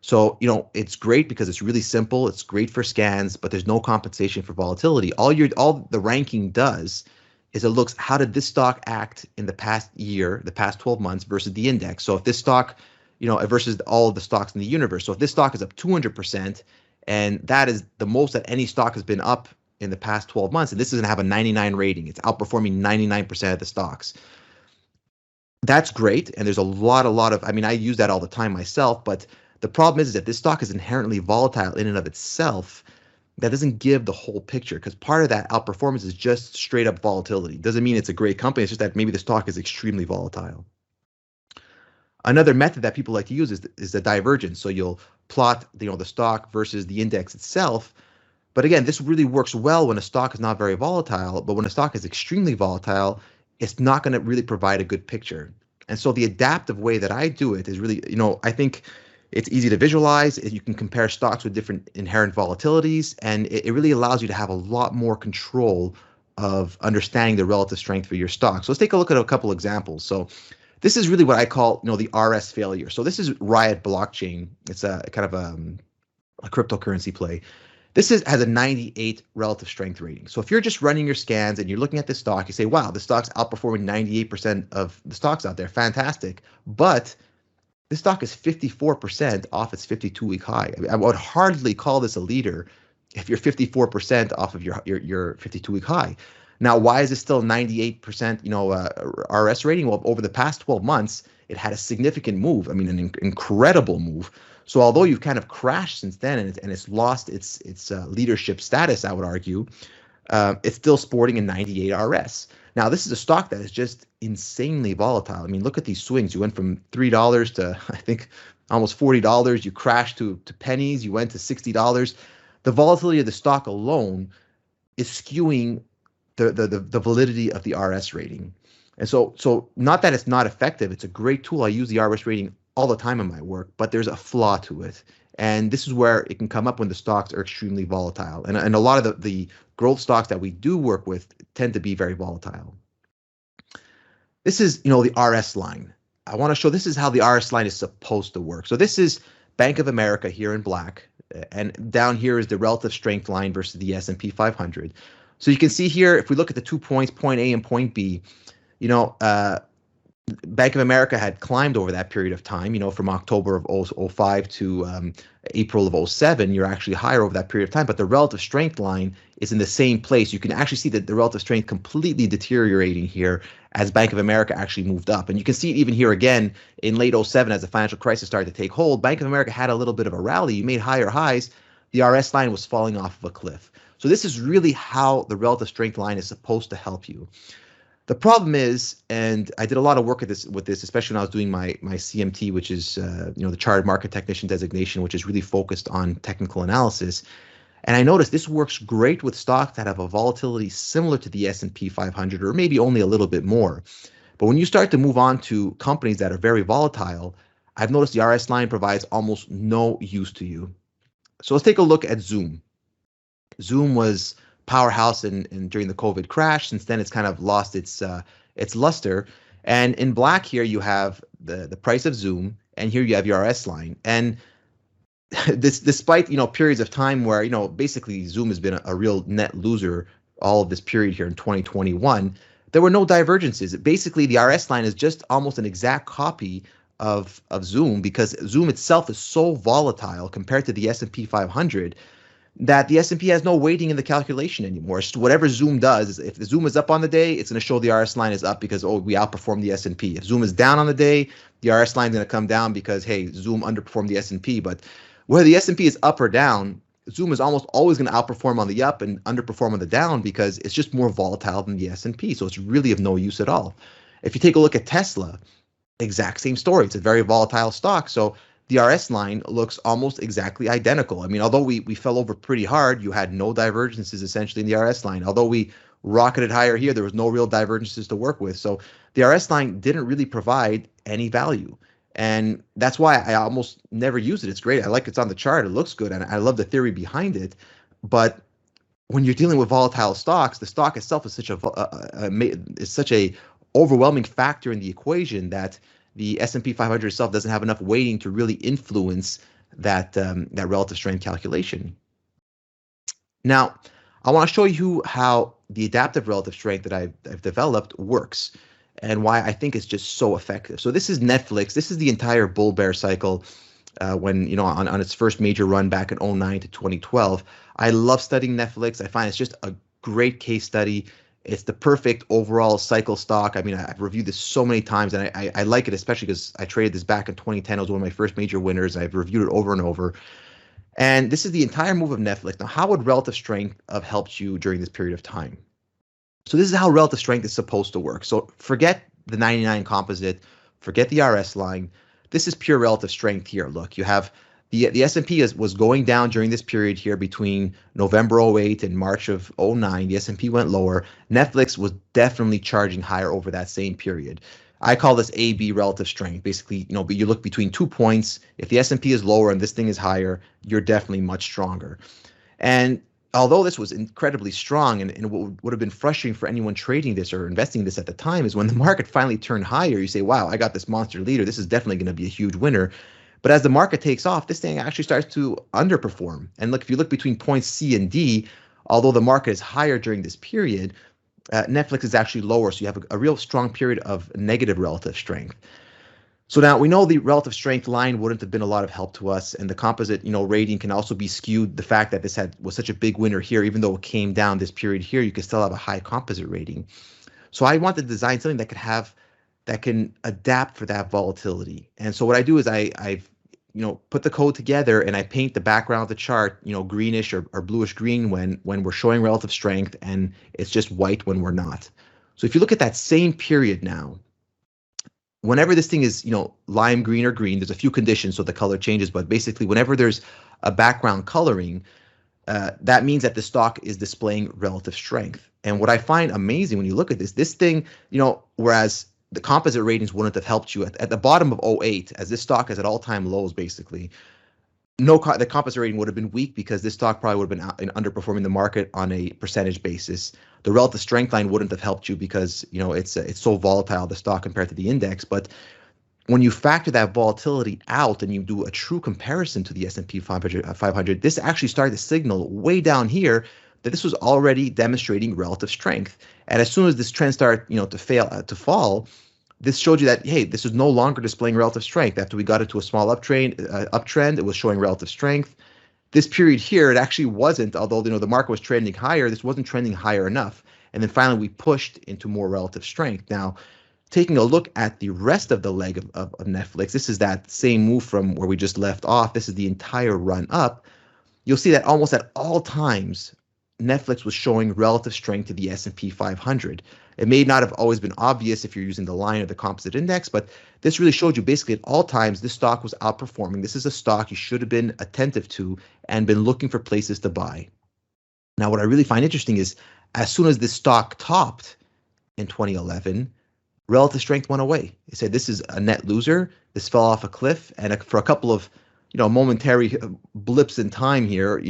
So, it's great because it's really simple. It's great for scans, but there's no compensation for volatility. All the ranking does is it looks, how did this stock act in the past year, the past 12 months versus the index. So if this stock, versus all of the stocks in the universe. So if this stock is up 200%, and that is the most that any stock has been up in the past 12 months, and this is going to have a 99 rating. It's outperforming 99% of the stocks. That's great, and there's a lot of, I use that all the time myself, but the problem is that this stock is inherently volatile in and of itself. That doesn't give the whole picture, because part of that outperformance is just straight up volatility. Doesn't mean it's a great company, it's just that maybe the stock is extremely volatile. Another method that people like to use is the divergence. So you'll plot the stock versus the index itself. But again, this really works well when a stock is not very volatile, but when a stock is extremely volatile, it's not going to really provide a good picture. And so the adaptive way that I do it is really, I think it's easy to visualize. You can compare stocks with different inherent volatilities, and it really allows you to have a lot more control of understanding the relative strength for your stock. So let's take a look at a couple examples. So this is really what I call, the RS failure. So this is Riot Blockchain. It's a kind of a cryptocurrency play. This has a 98 relative strength rating. So if you're just running your scans and you're looking at this stock, you say, wow, the stock's outperforming 98% of the stocks out there. Fantastic. But this stock is 54% off its 52-week high. I would hardly call this a leader if you're 54% off of your 52-week high. Now, why is it still 98%, RS rating? Well, over the past 12 months, it had a significant move. An incredible move. So although you've kind of crashed since then, and it's lost its leadership status, I would argue, it's still sporting a 98 RS. Now, this is a stock that is just insanely volatile. Look at these swings. You went from $3 to, I think, almost $40. You crashed to pennies. You went to $60. The volatility of the stock alone is skewing the validity of the RS rating. And so not that it's not effective. It's a great tool. I use the RS rating all the time in my work, but there's a flaw to it. And this is where it can come up when the stocks are extremely volatile. And a lot of the growth stocks that we do work with tend to be very volatile. This is, the RS line. I want to show this is how the RS line is supposed to work. So this is Bank of America here in black, and down here is the relative strength line versus the S&P 500. So you can see here, if we look at the 2 points, point A and point B, Bank of America had climbed over that period of time, from October of 2005 to April of 2007. You're actually higher over that period of time, but the relative strength line is in the same place. You can actually see that the relative strength completely deteriorating here as Bank of America actually moved up. And you can see it even here again in late 2007 as the financial crisis started to take hold. Bank of America had a little bit of a rally. You made higher highs. The RS line was falling off of a cliff. So this is really how the relative strength line is supposed to help you. The problem is, and I did a lot of work with this, especially when I was doing my CMT, which is the Chartered Market Technician designation, which is really focused on technical analysis. And I noticed this works great with stocks that have a volatility similar to the S&P 500, or maybe only a little bit more. But when you start to move on to companies that are very volatile, I've noticed the RS line provides almost no use to you. So let's take a look at Zoom. Zoom was powerhouse in during the COVID crash. Since then, it's kind of lost its luster. And in black here, you have the price of Zoom, and here you have your RS line. And this, despite periods of time where basically Zoom has been a real net loser all of this period here in 2021, there were no divergences. Basically, the RS line is just almost an exact copy of Zoom, because Zoom itself is so volatile compared to the S&P 500 that the S&P has no weighting in the calculation anymore. It's just whatever Zoom does. If the Zoom is up on the day, it's going to show the RS line is up because, oh, we outperformed the S&P. If Zoom is down on the day, the RS line is going to come down because, hey, Zoom underperformed the S&P. But whether the S&P is up or down, Zoom is almost always going to outperform on the up and underperform on the down because it's just more volatile than the S&P. So it's really of no use at all. If you take a look at Tesla, exact same story. It's a very volatile stock. So the RS line looks almost exactly identical. I mean, although we fell over pretty hard, you had no divergences essentially in the RS line. Although we rocketed higher here, there was no real divergences to work with. So the RS line didn't really provide any value. And that's why I almost never use it. It's great. I like it's on the chart. It looks good. And I love the theory behind it. But when you're dealing with volatile stocks, the stock itself is such a overwhelming factor in the equation that the S&P 500 itself doesn't have enough weighting to really influence that relative strength calculation. Now, I want to show you how the adaptive relative strength that I've developed works and why I think it's just so effective. So this is Netflix. This is the entire bull bear cycle when, on its first major run back in 2009 to 2012. I love studying Netflix. I find it's just a great case study. It's the perfect overall cycle stock. I mean, I've reviewed this so many times, and I like it, especially because I traded this back in 2010. It was one of my first major winners. I've reviewed it over and over. And this is the entire move of Netflix. Now, how would relative strength have helped you during this period of time? So this is how relative strength is supposed to work. So forget the 99 composite, forget the RS line. This is pure relative strength here. Look, you have the S&P was going down during this period here between November 08 and March of 09. The S&P went lower. Netflix was definitely charging higher over that same period. I call this AB relative strength. Basically, you look between 2 points. If the S&P is lower and this thing is higher, you're definitely much stronger. And although this was incredibly strong, and what would have been frustrating for anyone trading this or investing this at the time is when the market finally turned higher, you say, wow, I got this monster leader. This is definitely going to be a huge winner. But as the market takes off, this thing actually starts to underperform. And look, if you look between points C and D, although the market is higher during this period, Netflix is actually lower. So you have a real strong period of negative relative strength. So now we know the relative strength line wouldn't have been a lot of help to us. And the composite, rating can also be skewed. The fact that this was such a big winner here, even though it came down this period here, you can still have a high composite rating. So I want to design something that can adapt for that volatility. And so what I do is I've put the code together and I paint the background of the chart, greenish or bluish green when we're showing relative strength, and it's just white when we're not. So if you look at that same period now, whenever this thing is, lime green or green, there's a few conditions so the color changes, but basically whenever there's a background coloring, that means that the stock is displaying relative strength. And what I find amazing when you look at this thing, whereas the composite ratings wouldn't have helped you at the bottom of 08, as this stock is at all-time lows, basically. The composite rating would have been weak because this stock probably would have been underperforming the market on a percentage basis. The relative strength line wouldn't have helped you because it's so volatile, the stock, compared to the index. But when you factor that volatility out and you do a true comparison to the S&P 500, this actually started to signal way down here that this was already demonstrating relative strength. And as soon as this trend started, to fall, this showed you that, hey, this is no longer displaying relative strength. After we got into a small uptrend, it was showing relative strength. This period here, it actually wasn't, although the market was trending higher, this wasn't trending higher enough. And then finally, we pushed into more relative strength. Now, taking a look at the rest of the leg of Netflix, this is that same move from where we just left off. This is the entire run up. You'll see that almost at all times, Netflix was showing relative strength to the S&P 500. It may not have always been obvious if you're using the line or the composite index, but this really showed you basically at all times this stock was outperforming. This is a stock you should have been attentive to and been looking for places to buy. Now, what I really find interesting is as soon as this stock topped in 2011, relative strength went away. It said this is a net loser. This fell off a cliff, and for a couple of momentary blips in time here,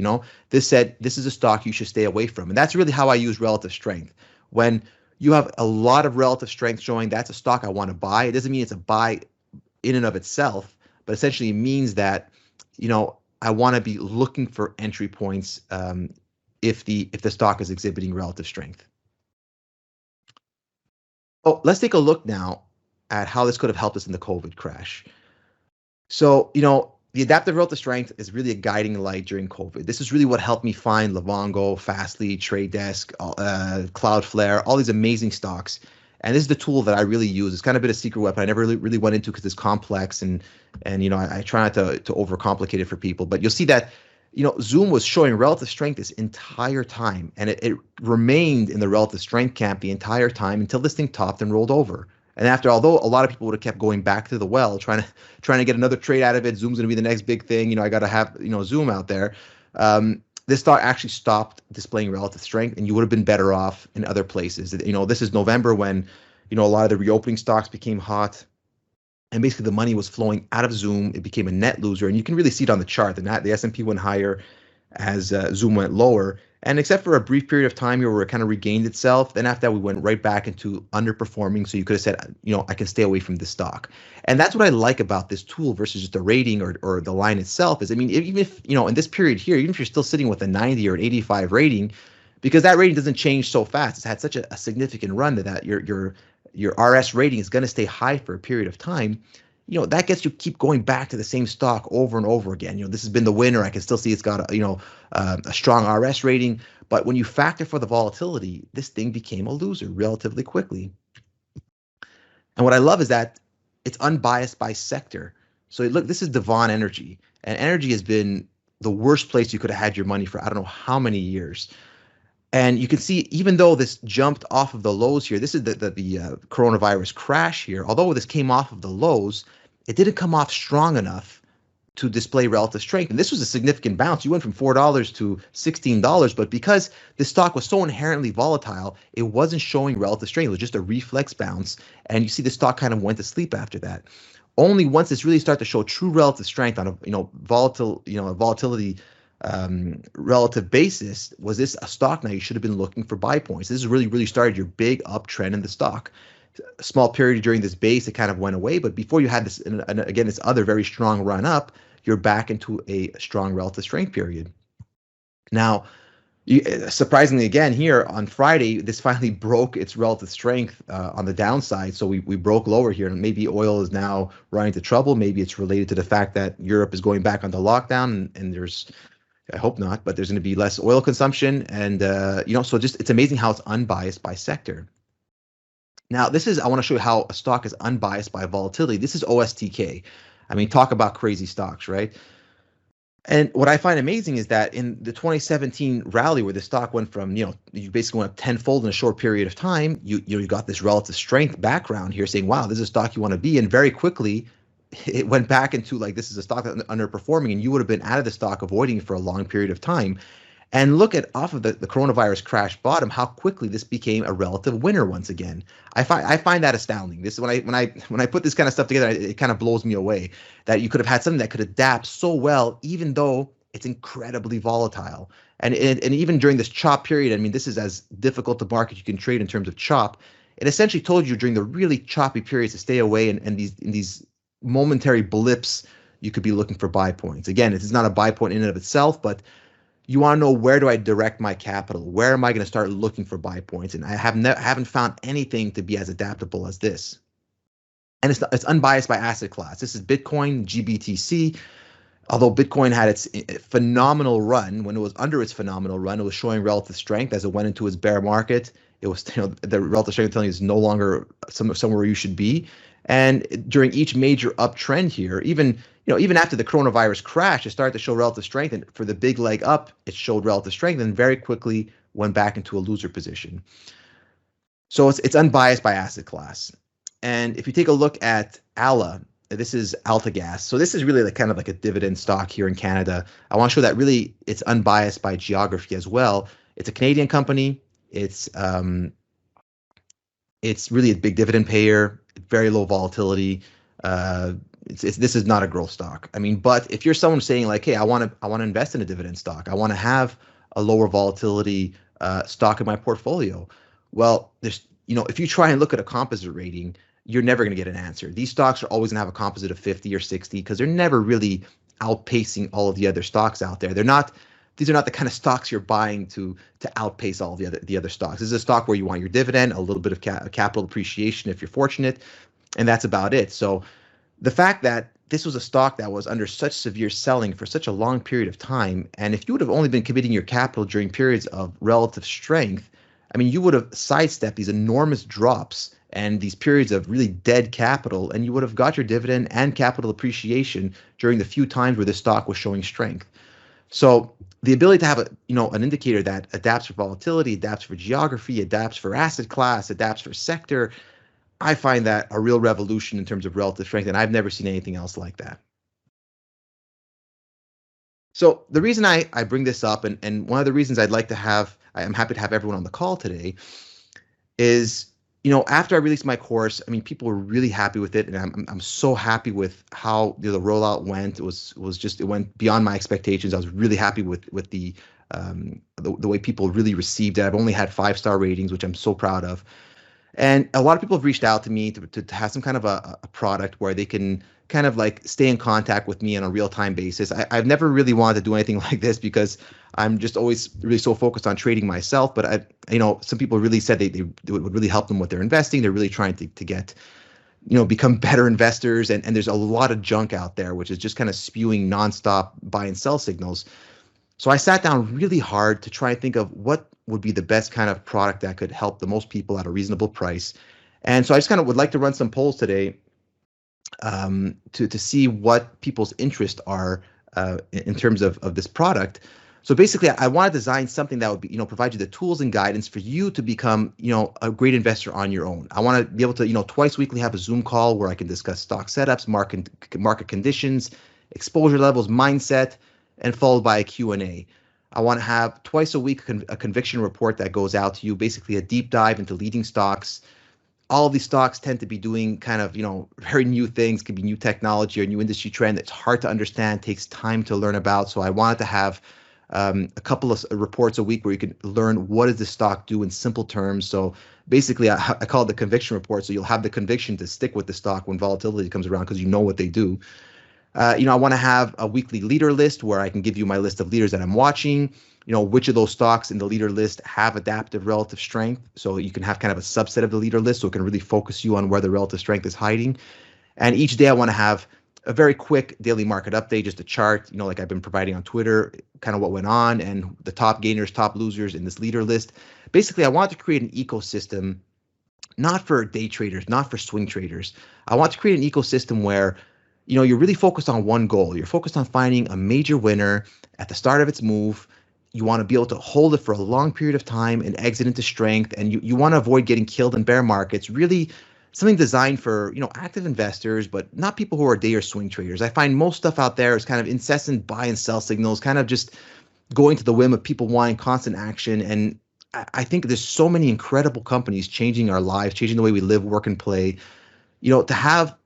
this said this is a stock you should stay away from. And that's really how I use relative strength. When you have a lot of relative strength showing that's a stock I want to buy, it doesn't mean it's a buy in and of itself, but essentially it means that, I want to be looking for entry points if the stock is exhibiting relative strength. Oh, let's take a look now at how this could have helped us in the COVID crash. So, the adaptive relative strength is really a guiding light during COVID. This is really what helped me find Livongo, Fastly, Trade Desk, Cloudflare, all these amazing stocks. And this is the tool that I really use. It's kind of been a secret weapon I never really went into because it's complex and I try not to overcomplicate it for people. But you'll see that Zoom was showing relative strength this entire time, and it remained in the relative strength camp the entire time until this thing topped and rolled over. And although a lot of people would have kept going back to the well, trying to get another trade out of it, Zoom's going to be the next big thing. I got to have Zoom out there. This stock actually stopped displaying relative strength, and you would have been better off in other places. This is November when a lot of the reopening stocks became hot, and basically the money was flowing out of Zoom. It became a net loser, and you can really see it on the chart. The S&P went higher as Zoom went lower. And except for a brief period of time here where it kind of regained itself, then after that we went right back into underperforming. So you could have said, I can stay away from this stock. And that's what I like about this tool versus just a rating or the line itself is, even if, in this period here, even if you're still sitting with a 90 or an 85 rating, because that rating doesn't change so fast, it's had such a significant run that your RS rating is going to stay high for a period of time. That gets you keep going back to the same stock over and over again. This has been the winner. I can still see it's got a strong RS rating, but when you factor for the volatility, this thing became a loser relatively quickly. And what I love is that it's unbiased by sector. So look, this is Devon Energy, and energy has been the worst place you could have had your money for I don't know how many years. And you can see, even though this jumped off of the lows here, this is the coronavirus crash here. Although this came off of the lows, it didn't come off strong enough to display relative strength. And this was a significant bounce. You went from $4 to $16, but because the stock was so inherently volatile, it wasn't showing relative strength. It was just a reflex bounce. And you see the stock kind of went to sleep after that. Only once this really started to show true relative strength on a volatility relative basis was this a stock now you should have been looking for buy points. This is really started your big uptrend in the stock. A small period during this base, it kind of went away, but before you had this, and again, this other very strong run up, you're back into a strong relative strength period. Now, surprisingly, again, here on Friday, this finally broke its relative strength on the downside. So we broke lower here, and maybe oil is now running into trouble. Maybe it's related to the fact that Europe is going back onto lockdown, and there's, I hope not, but there's going to be less oil consumption. And, so just it's amazing how it's unbiased by sector. Now, I want to show you how a stock is unbiased by volatility. This is OSTK. Talk about crazy stocks, right? And what I find amazing is that in the 2017 rally where the stock went from, you basically went up tenfold in a short period of time, you got this relative strength background here saying, wow, this is a stock you want to be in. Very quickly, it went back into this is a stock that's underperforming, and you would have been out of the stock avoiding it for a long period of time. And look at off of the coronavirus crash bottom, how quickly this became a relative winner once again. I find that astounding. This is when I put this kind of stuff together, it kind of blows me away that you could have had something that could adapt so well, even though it's incredibly volatile. And even during this chop period, this is as difficult a market you can trade in terms of chop. It essentially told you during the really choppy periods to stay away, and in these momentary blips, you could be looking for buy points. Again, this is not a buy point in and of itself, but you want to know, where do I direct my capital? Where am I going to start looking for buy points? And I haven't found anything to be as adaptable as this. And it's unbiased by asset class. This is Bitcoin, GBTC. Although Bitcoin had its phenomenal run, when it was under its phenomenal run, it was showing relative strength. As it went into its bear market, it was the relative strength telling you is no longer somewhere you should be. And during each major uptrend here, even after the coronavirus crash, it started to show relative strength. And for the big leg up, it showed relative strength and very quickly went back into a loser position. So it's unbiased by asset class. And if you take a look at ALA, this is AltaGas. So this is really kind of like a dividend stock here in Canada. I want to show that really it's unbiased by geography as well. It's a Canadian company. It's It's really a big dividend payer, very low volatility. This is not a growth stock. I mean, but if you're someone saying like, hey, I want to invest in a dividend stock, I want to have a lower volatility stock in my portfolio. Well, if you try and look at a composite rating, you're never going to get an answer. These stocks are always going to have a composite of 50 or 60 because they're never really outpacing all of the other stocks out there. These are not the kind of stocks you're buying to outpace all the other stocks. This is a stock where you want your dividend, a little bit of capital appreciation if you're fortunate, and that's about it. So the fact that this was a stock that was under such severe selling for such a long period of time, and if you would have only been committing your capital during periods of relative strength, I mean, you would have sidestepped these enormous drops and these periods of really dead capital, and you would have got your dividend and capital appreciation during the few times where the stock was showing strength. So the ability to have an indicator that adapts for volatility, adapts for geography, adapts for asset class, adapts for sector, I find that a real revolution in terms of relative strength, and I've never seen anything else like that. So the reason I bring this up, and one of the reasons I'm happy to have everyone on the call today, is after I released my course, I mean, people were really happy with it, and I'm so happy with how the rollout went. It went beyond my expectations. I was really happy with the way people really received it. I've only had 5-star ratings, which I'm so proud of. And a lot of people have reached out to me to have some kind of a product where they can kind of like stay in contact with me on a real-time basis. I've never really wanted to do anything like this because I'm just always really so focused on trading myself. But some people really said it would really help them with their investing. They're really trying to get, become better investors. And there's a lot of junk out there, which is just kind of spewing nonstop buy and sell signals. So I sat down really hard to try and think of what would be the best kind of product that could help the most people at a reasonable price. And so I just kind of would like to run some polls today to see what people's interests are in terms of this product. So basically, I want to design something that would be, provide you the tools and guidance for you to become, a great investor on your own. I want to be able to, twice weekly have a Zoom call where I can discuss stock setups, market conditions, exposure levels, mindset, and followed by a Q&A. I want to have twice a week a conviction report that goes out to you, basically a deep dive into leading stocks. All of these stocks tend to be doing kind of, very new things, could be new technology or new industry trend that's hard to understand, takes time to learn about. So I wanted to have a couple of reports a week where you can learn what does this stock do in simple terms. So basically, I call it the conviction report. So you'll have the conviction to stick with the stock when volatility comes around because you know what they do. I want to have a weekly leader list where I can give you my list of leaders that I'm watching, which of those stocks in the leader list have adaptive relative strength. So you can have kind of a subset of the leader list so it can really focus you on where the relative strength is hiding. And each day I want to have a very quick daily market update, just a chart, like I've been providing on Twitter, kind of what went on and the top gainers, top losers in this leader list. Basically, I want to create an ecosystem, not for day traders, not for swing traders. I want to create an ecosystem where you're really focused on one goal. You're focused on finding a major winner at the start of its move. You want to be able to hold it for a long period of time and exit into strength. And you want to avoid getting killed in bear markets. Really something designed for, active investors, but not people who are day or swing traders. I find most stuff out there is kind of incessant buy and sell signals, kind of just going to the whim of people wanting constant action. And I think there's so many incredible companies changing our lives, changing the way we live, work, and play. To have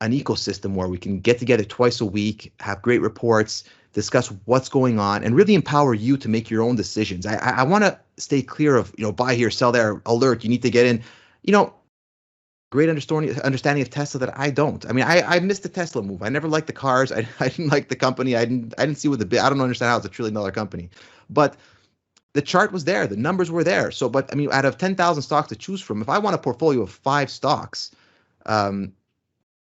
an ecosystem where we can get together twice a week, have great reports, discuss what's going on, and really empower you to make your own decisions. I want to stay clear of, buy here, sell there, alert, you need to get in, great understanding of Tesla that I don't. I mean, I missed the Tesla move. I never liked the cars. I didn't like the company. I didn't see what I don't understand how it's a $1 trillion company. But the chart was there. The numbers were there. So, but I mean, out of 10,000 stocks to choose from, if I want a portfolio of 5 stocks,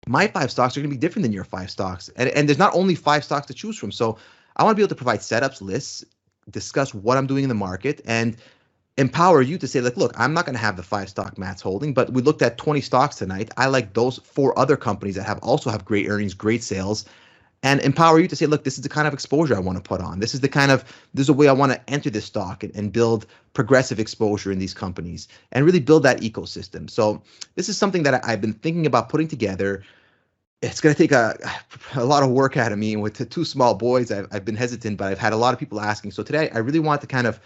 my 5 stocks are going to be different than your 5 stocks. And there's not only 5 stocks to choose from. So I want to be able to provide setups, lists, discuss what I'm doing in the market, and empower you to say, like, look, I'm not going to have the 5 stock Matt's holding, but we looked at 20 stocks tonight. I like those 4 other companies that also have great earnings, great sales, and empower you to say, look, this is the kind of exposure I want to put on. This is a way I want to enter this stock and build progressive exposure in these companies and really build that ecosystem. So this is something that I've been thinking about putting together. It's going to take a lot of work out of me. And with the 2 small boys, I've been hesitant, but I've had a lot of people asking. So today I really want to kind of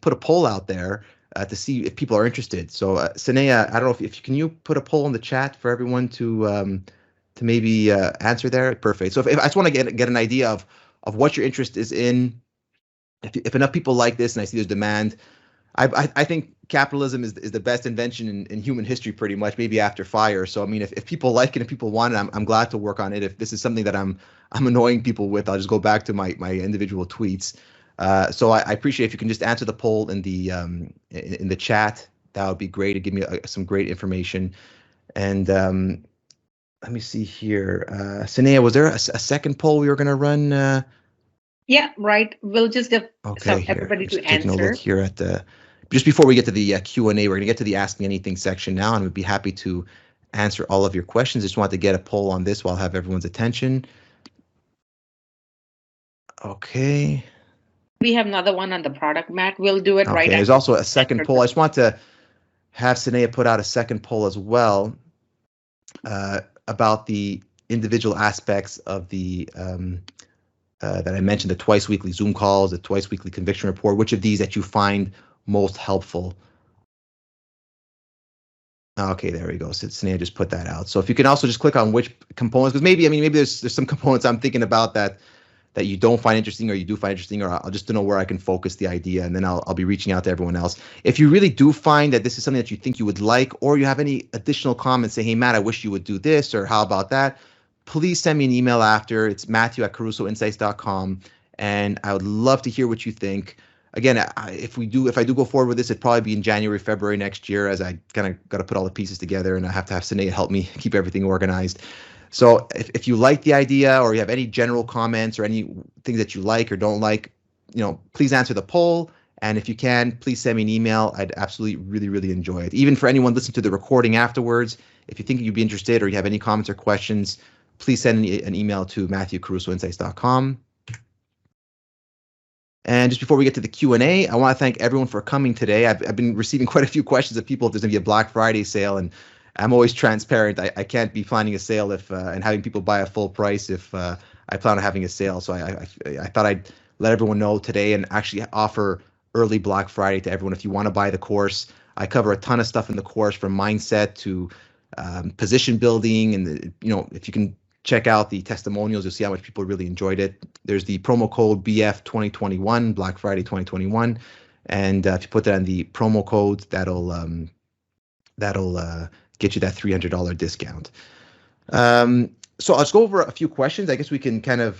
put a poll out there to see if people are interested. So Sanea, I don't know if can you put a poll in the chat for everyone to maybe answer there? Perfect. So if I just want to get an idea of what your interest is in, if enough people like this and I see there's demand, I think capitalism is the best invention in human history, pretty much, maybe after fire. So I mean, if people like it, if people want it, I'm glad to work on it. If this is something that I'm annoying people with, I'll just go back to my individual tweets. So I appreciate if you can just answer the poll in the chat. That would be great. To give me some great information. And let me see here. Sanea, was there a second poll we were going to run? Yeah, right. We'll just give Just everybody to taking answer. a look here at just before we get to the Q&A, we're going to get to the Ask Me Anything section now, and we'd be happy to answer all of your questions. Just wanted to get a poll on this while I have everyone's attention. Okay. We have another one on the product, Matt. We'll do it right Okay, there's also a second poll. I just want to have Sanea put out a second poll as well about the individual aspects of the that I mentioned, the twice weekly Zoom calls, the twice weekly conviction report. Which of these that you find most helpful? Okay, there we go. So Sanea just put that out. So if you can also just click on which components, because maybe there's some components I'm thinking about that you don't find interesting, or you do find interesting, or I'll just to know where I can focus the idea, and then I'll be reaching out to everyone else. If you really do find that this is something that you think you would like, or you have any additional comments, say, hey Matt, I wish you would do this, or how about that, please send me an email after. It's Matthew@CarusoInsights.com, and I would love to hear what you think. Again, if I do go forward with this, it'd probably be in January, February next year, as I kind of got to put all the pieces together, and I have to have Sanea help me keep everything organized. So if you like the idea, or you have any general comments or any things that you like or don't like, please answer the poll. And if you can, please send me an email. I'd absolutely really enjoy it. Even for anyone listening to the recording afterwards, if you think you'd be interested or you have any comments or questions, please send an email to Matthew@CarusoInsights.com. And just before we get to the Q&A, I want to thank everyone for coming today. I've been receiving quite a few questions of people if there's going to be a Black Friday sale, and I'm always transparent. I can't be planning a sale and having people buy a full price if I plan on having a sale. So I thought I'd let everyone know today and actually offer early Black Friday to everyone. If you want to buy the course, I cover a ton of stuff in the course, from mindset to position building, and if you can check out the testimonials, you'll see how much people really enjoyed it. There's the promo code BF 2021, Black Friday 2021, and if you put that in the promo code, that'll get you that $300 discount. So I'll just go over a few questions. I guess we can kind of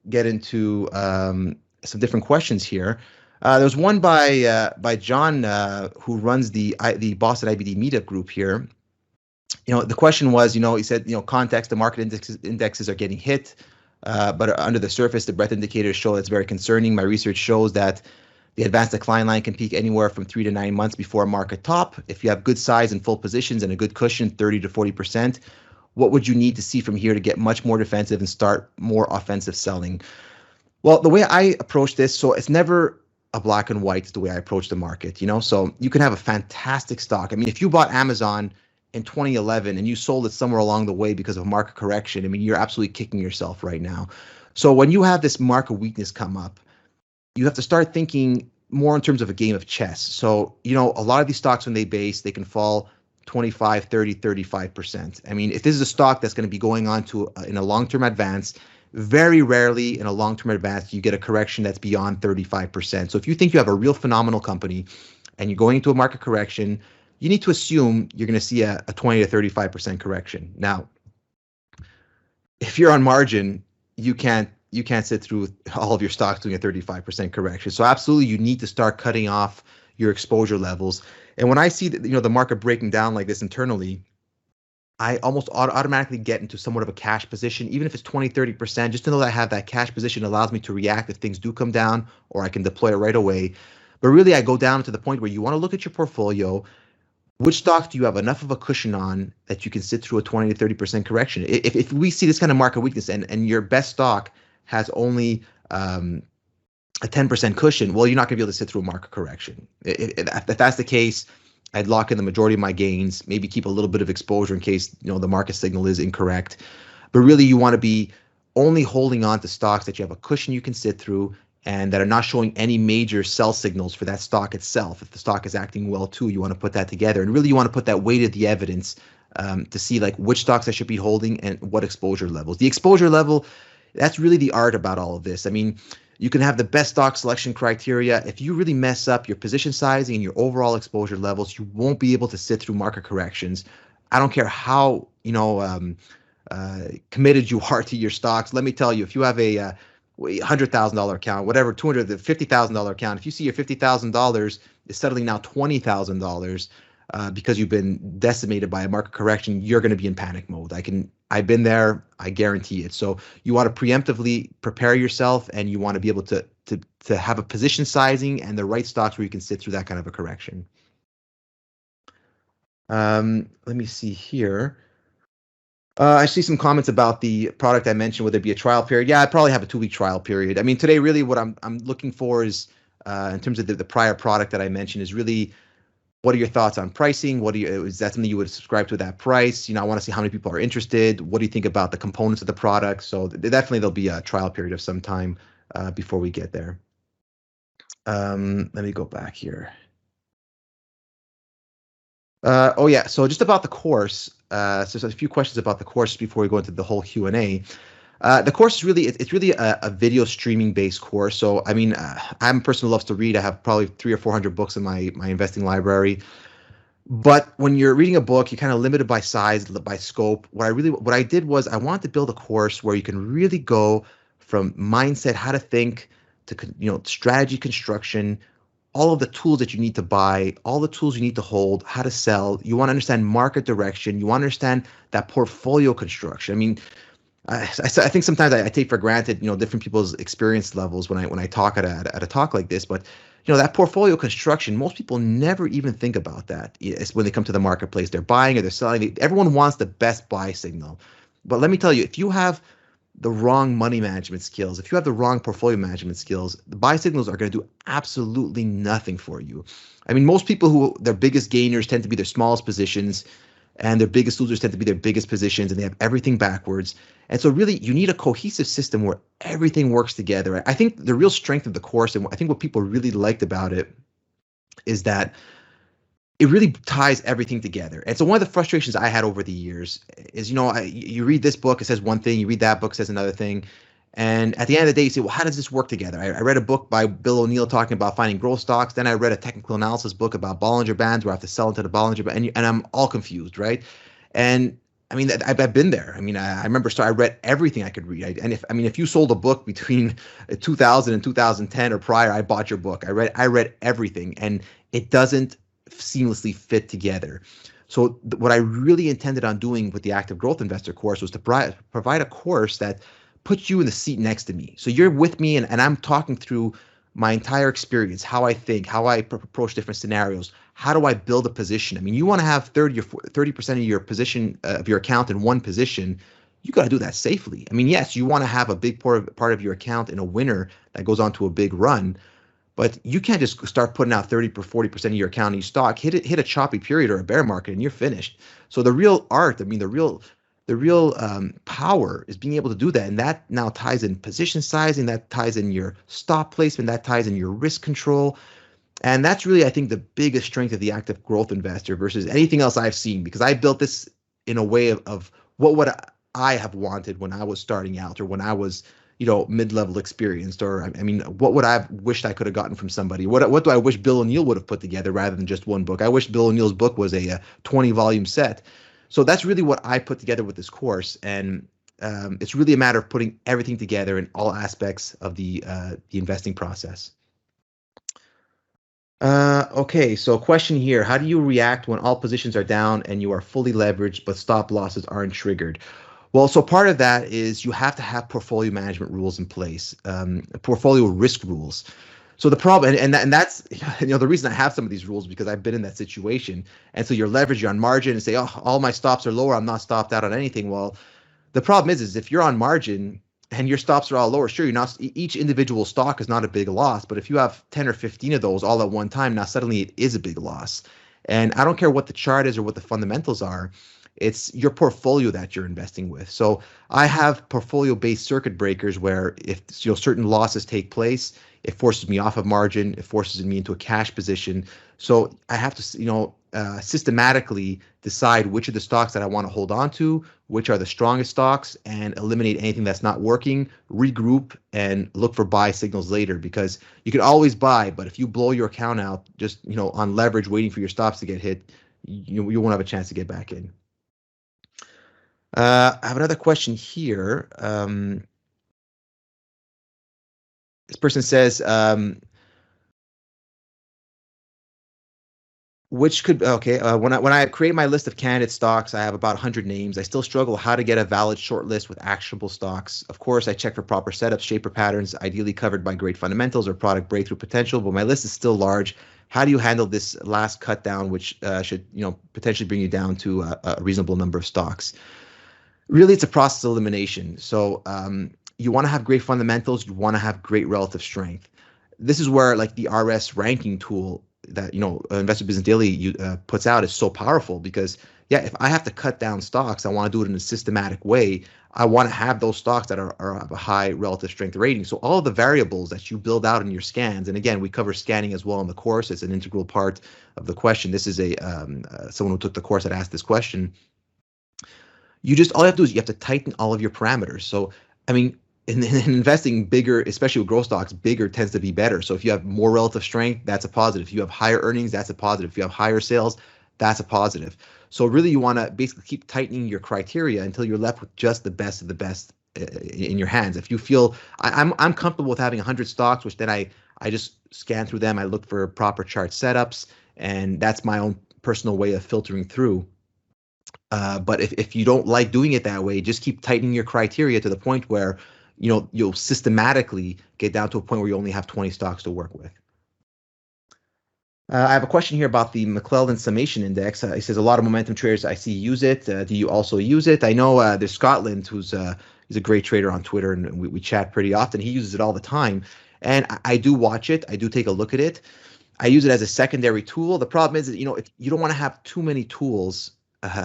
get into some different questions here. There's one by John, who runs the Boston IBD meetup group here. The question was, he said, context, the market indexes are getting hit, but under the surface, the breadth indicators show that's very concerning. My research shows that the advanced decline line can peak anywhere from 3 to 9 months before a market top. If you have good size and full positions and a good cushion, 30 to 40%, what would you need to see from here to get much more defensive and start more offensive selling? Well, the way I approach this, so it's never a black and white, is the way I approach the market, so you can have a fantastic stock. I mean, if you bought Amazon in 2011 and you sold it somewhere along the way because of market correction, I mean, you're absolutely kicking yourself right now. So when you have this market weakness come up, you have to start thinking more in terms of a game of chess. So, a lot of these stocks, when they base, they can fall 25, 30, 35%. I mean, if this is a stock that's going to be going on to in a long-term advance, very rarely in a long-term advance, you get a correction that's beyond 35%. So if you think you have a real phenomenal company and you're going into a market correction, you need to assume you're going to see a 20 to 35% correction. Now, if you're on margin, you can't sit through all of your stocks doing a 35% correction. So absolutely, you need to start cutting off your exposure levels. And when I see that, the market breaking down like this internally, I almost automatically get into somewhat of a cash position, even if it's 20, 30%, just to know that I have that cash position allows me to react if things do come down, or I can deploy it right away. But really, I go down to the point where you want to look at your portfolio. Which stocks do you have enough of a cushion on that you can sit through a 20 to 30% correction? If we see this kind of market weakness and your best stock has only a 10% cushion, well, you're not going to be able to sit through a market correction. If that's the case, I'd lock in the majority of my gains, maybe keep a little bit of exposure in case the market signal is incorrect. But really, you want to be only holding on to stocks that you have a cushion you can sit through. and that are not showing any major sell signals for that stock itself. If the stock is acting well too, you want to put that together, and really you want to put that weight of the evidence to see like which stocks I should be holding and what exposure levels. The exposure level, that's really the art about all of this. I mean, you can have the best stock selection criteria. If you really mess up your position sizing and your overall exposure levels, you won't be able to sit through market corrections. I don't care how committed you are to your stocks. Let me tell you, if you have a $100,000 account, whatever, $50,000 account, if you see your $50,000 is suddenly now $20,000 because you've been decimated by a market correction, you're going to be in panic mode. I've been there. I guarantee it. So you want to preemptively prepare yourself, and you want to be able to have a position sizing and the right stocks where you can sit through that kind of a correction. Let me see here. I see some comments about the product I mentioned. Would there be a trial period? Yeah, I'd probably have a 2-week trial period. I mean, today really what I'm looking for is, in terms of the prior product that I mentioned, is really, what are your thoughts on pricing? Is that something you would subscribe to at that price? I want to see how many people are interested. What do you think about the components of the product? So definitely there'll be a trial period of some time before we get there. Let me go back here. Oh yeah, so just about the course. So there's a few questions about the course before we go into the whole Q&A. The course is really, it's really a video streaming based course. So I mean, I'm a person who loves to read. I have probably 300 or 400 books in my investing library. But when you're reading a book, you're kind of limited by size, by scope. What I did was I wanted to build a course where you can really go from mindset, how to think, to strategy construction, all of the tools that you need to buy, all the tools you need to hold, how to sell. You want to understand market direction. You want to understand that portfolio construction. I mean, I think sometimes I take for granted, different people's experience levels when I talk at a talk like this. But that portfolio construction, most people never even think about that. It's when they come to the marketplace, they're buying or they're selling. Everyone wants the best buy signal. But let me tell you, if you have the wrong money management skills, if you have the wrong portfolio management skills, the buy signals are going to do absolutely nothing for you. I mean, most people who their biggest gainers tend to be their smallest positions, and their biggest losers tend to be their biggest positions, and they have everything backwards. And so really, you need a cohesive system where everything works together. I think the real strength of the course, and I think what people really liked about it, is that it really ties everything together. And so one of the frustrations I had over the years is, you read this book, it says one thing, you read that book, it says another thing. And at the end of the day, you say, well, how does this work together? I read a book by Bill O'Neill talking about finding growth stocks. Then I read a technical analysis book about Bollinger Bands where I have to sell into the Bollinger Band, and I'm all confused, right? And I mean, I've been there. I mean, I remember, I read everything I could read. If you sold a book between 2000 and 2010 or prior, I bought your book. I read everything, and it doesn't seamlessly fit together. So what I really intended on doing with the Active Growth Investor course was to provide a course that puts you in the seat next to me. So you're with me, and I'm talking through my entire experience, how I think, how I approach different scenarios. How do I build a position? I mean, you want to have 30% of your position of your account in one position. You got to do that safely. I mean, yes, you want to have a big part of your account in a winner that goes on to a big run, but you can't just start putting out 30 or 40% of your account in stock, hit a choppy period or a bear market, and you're finished. So the real art, I mean, the real power is being able to do that. And that now ties in position sizing, that ties in your stop placement, that ties in your risk control. And that's really, I think, the biggest strength of the Active Growth Investor versus anything else I've seen, because I built this in a way of what would I have wanted when I was starting out, or when I was, mid-level experienced, or I mean, what would I have wished I could have gotten from somebody? What do I wish Bill O'Neill would have put together rather than just one book? I wish Bill O'Neill's book was a 20-volume set. So that's really what I put together with this course, and it's really a matter of putting everything together in all aspects of the investing process. Okay, so question here: how do you react when all positions are down and you are fully leveraged but stop losses aren't triggered? Well, so part of that is you have to have portfolio management rules in place, portfolio risk rules. So the problem, and that's the reason I have some of these rules, because I've been in that situation. And so you're leveraged, you're on margin, and say, oh, all my stops are lower, I'm not stopped out on anything. Well, the problem is if you're on margin and your stops are all lower, sure, you're not, each individual stock is not a big loss, but if you have 10 or 15 of those all at one time, now suddenly it is a big loss. And I don't care what the chart is or what the fundamentals are. It's your portfolio that you're investing with. So I have portfolio-based circuit breakers where if certain losses take place, it forces me off of margin, it forces me into a cash position. So I have to systematically decide which of the stocks that I want to hold on to, which are the strongest stocks, and eliminate anything that's not working, regroup, and look for buy signals later. Because you can always buy, but if you blow your account out just on leverage waiting for your stops to get hit, you won't have a chance to get back in. I have another question here. This person says, when I create my list of candidate stocks, I have about 100 names. I still struggle how to get a valid short list with actionable stocks. Of course, I check for proper setups, shaper patterns, ideally covered by great fundamentals or product breakthrough potential, but my list is still large. How do you handle this last cut down, which should potentially bring you down to a reasonable number of stocks? Really, it's a process of elimination. So you want to have great fundamentals. You want to have great relative strength. This is where like the RS ranking tool that Investor Business Daily puts out is so powerful, because if I have to cut down stocks, I want to do it in a systematic way. I want to have those stocks that are of a high relative strength rating. So all of the variables that you build out in your scans, and again, we cover scanning as well in the course. It's an integral part of the question. This is someone who took the course that asked this question. All you have to do is you have to tighten all of your parameters. So, I mean, in investing, bigger, especially with growth stocks, bigger tends to be better. So if you have more relative strength, that's a positive. If you have higher earnings, that's a positive. If you have higher sales, that's a positive. So really, you want to basically keep tightening your criteria until you're left with just the best of the best in your hands. If you feel I'm comfortable with having 100 stocks, which then I just scan through them. I look for proper chart setups, and that's my own personal way of filtering through. But if you don't like doing it that way, just keep tightening your criteria to the point where you'll systematically get down to a point where you only have 20 stocks to work with. I have a question here about the Mcclelland Summation Index. He says a lot of momentum traders I see use it. Do you also use it? I know there's Scotland, he's a great trader on Twitter, and we chat pretty often. He uses it all the time, and I do watch it. I do take a look at it. I use it as a secondary tool. The problem is that if you don't want to have too many tools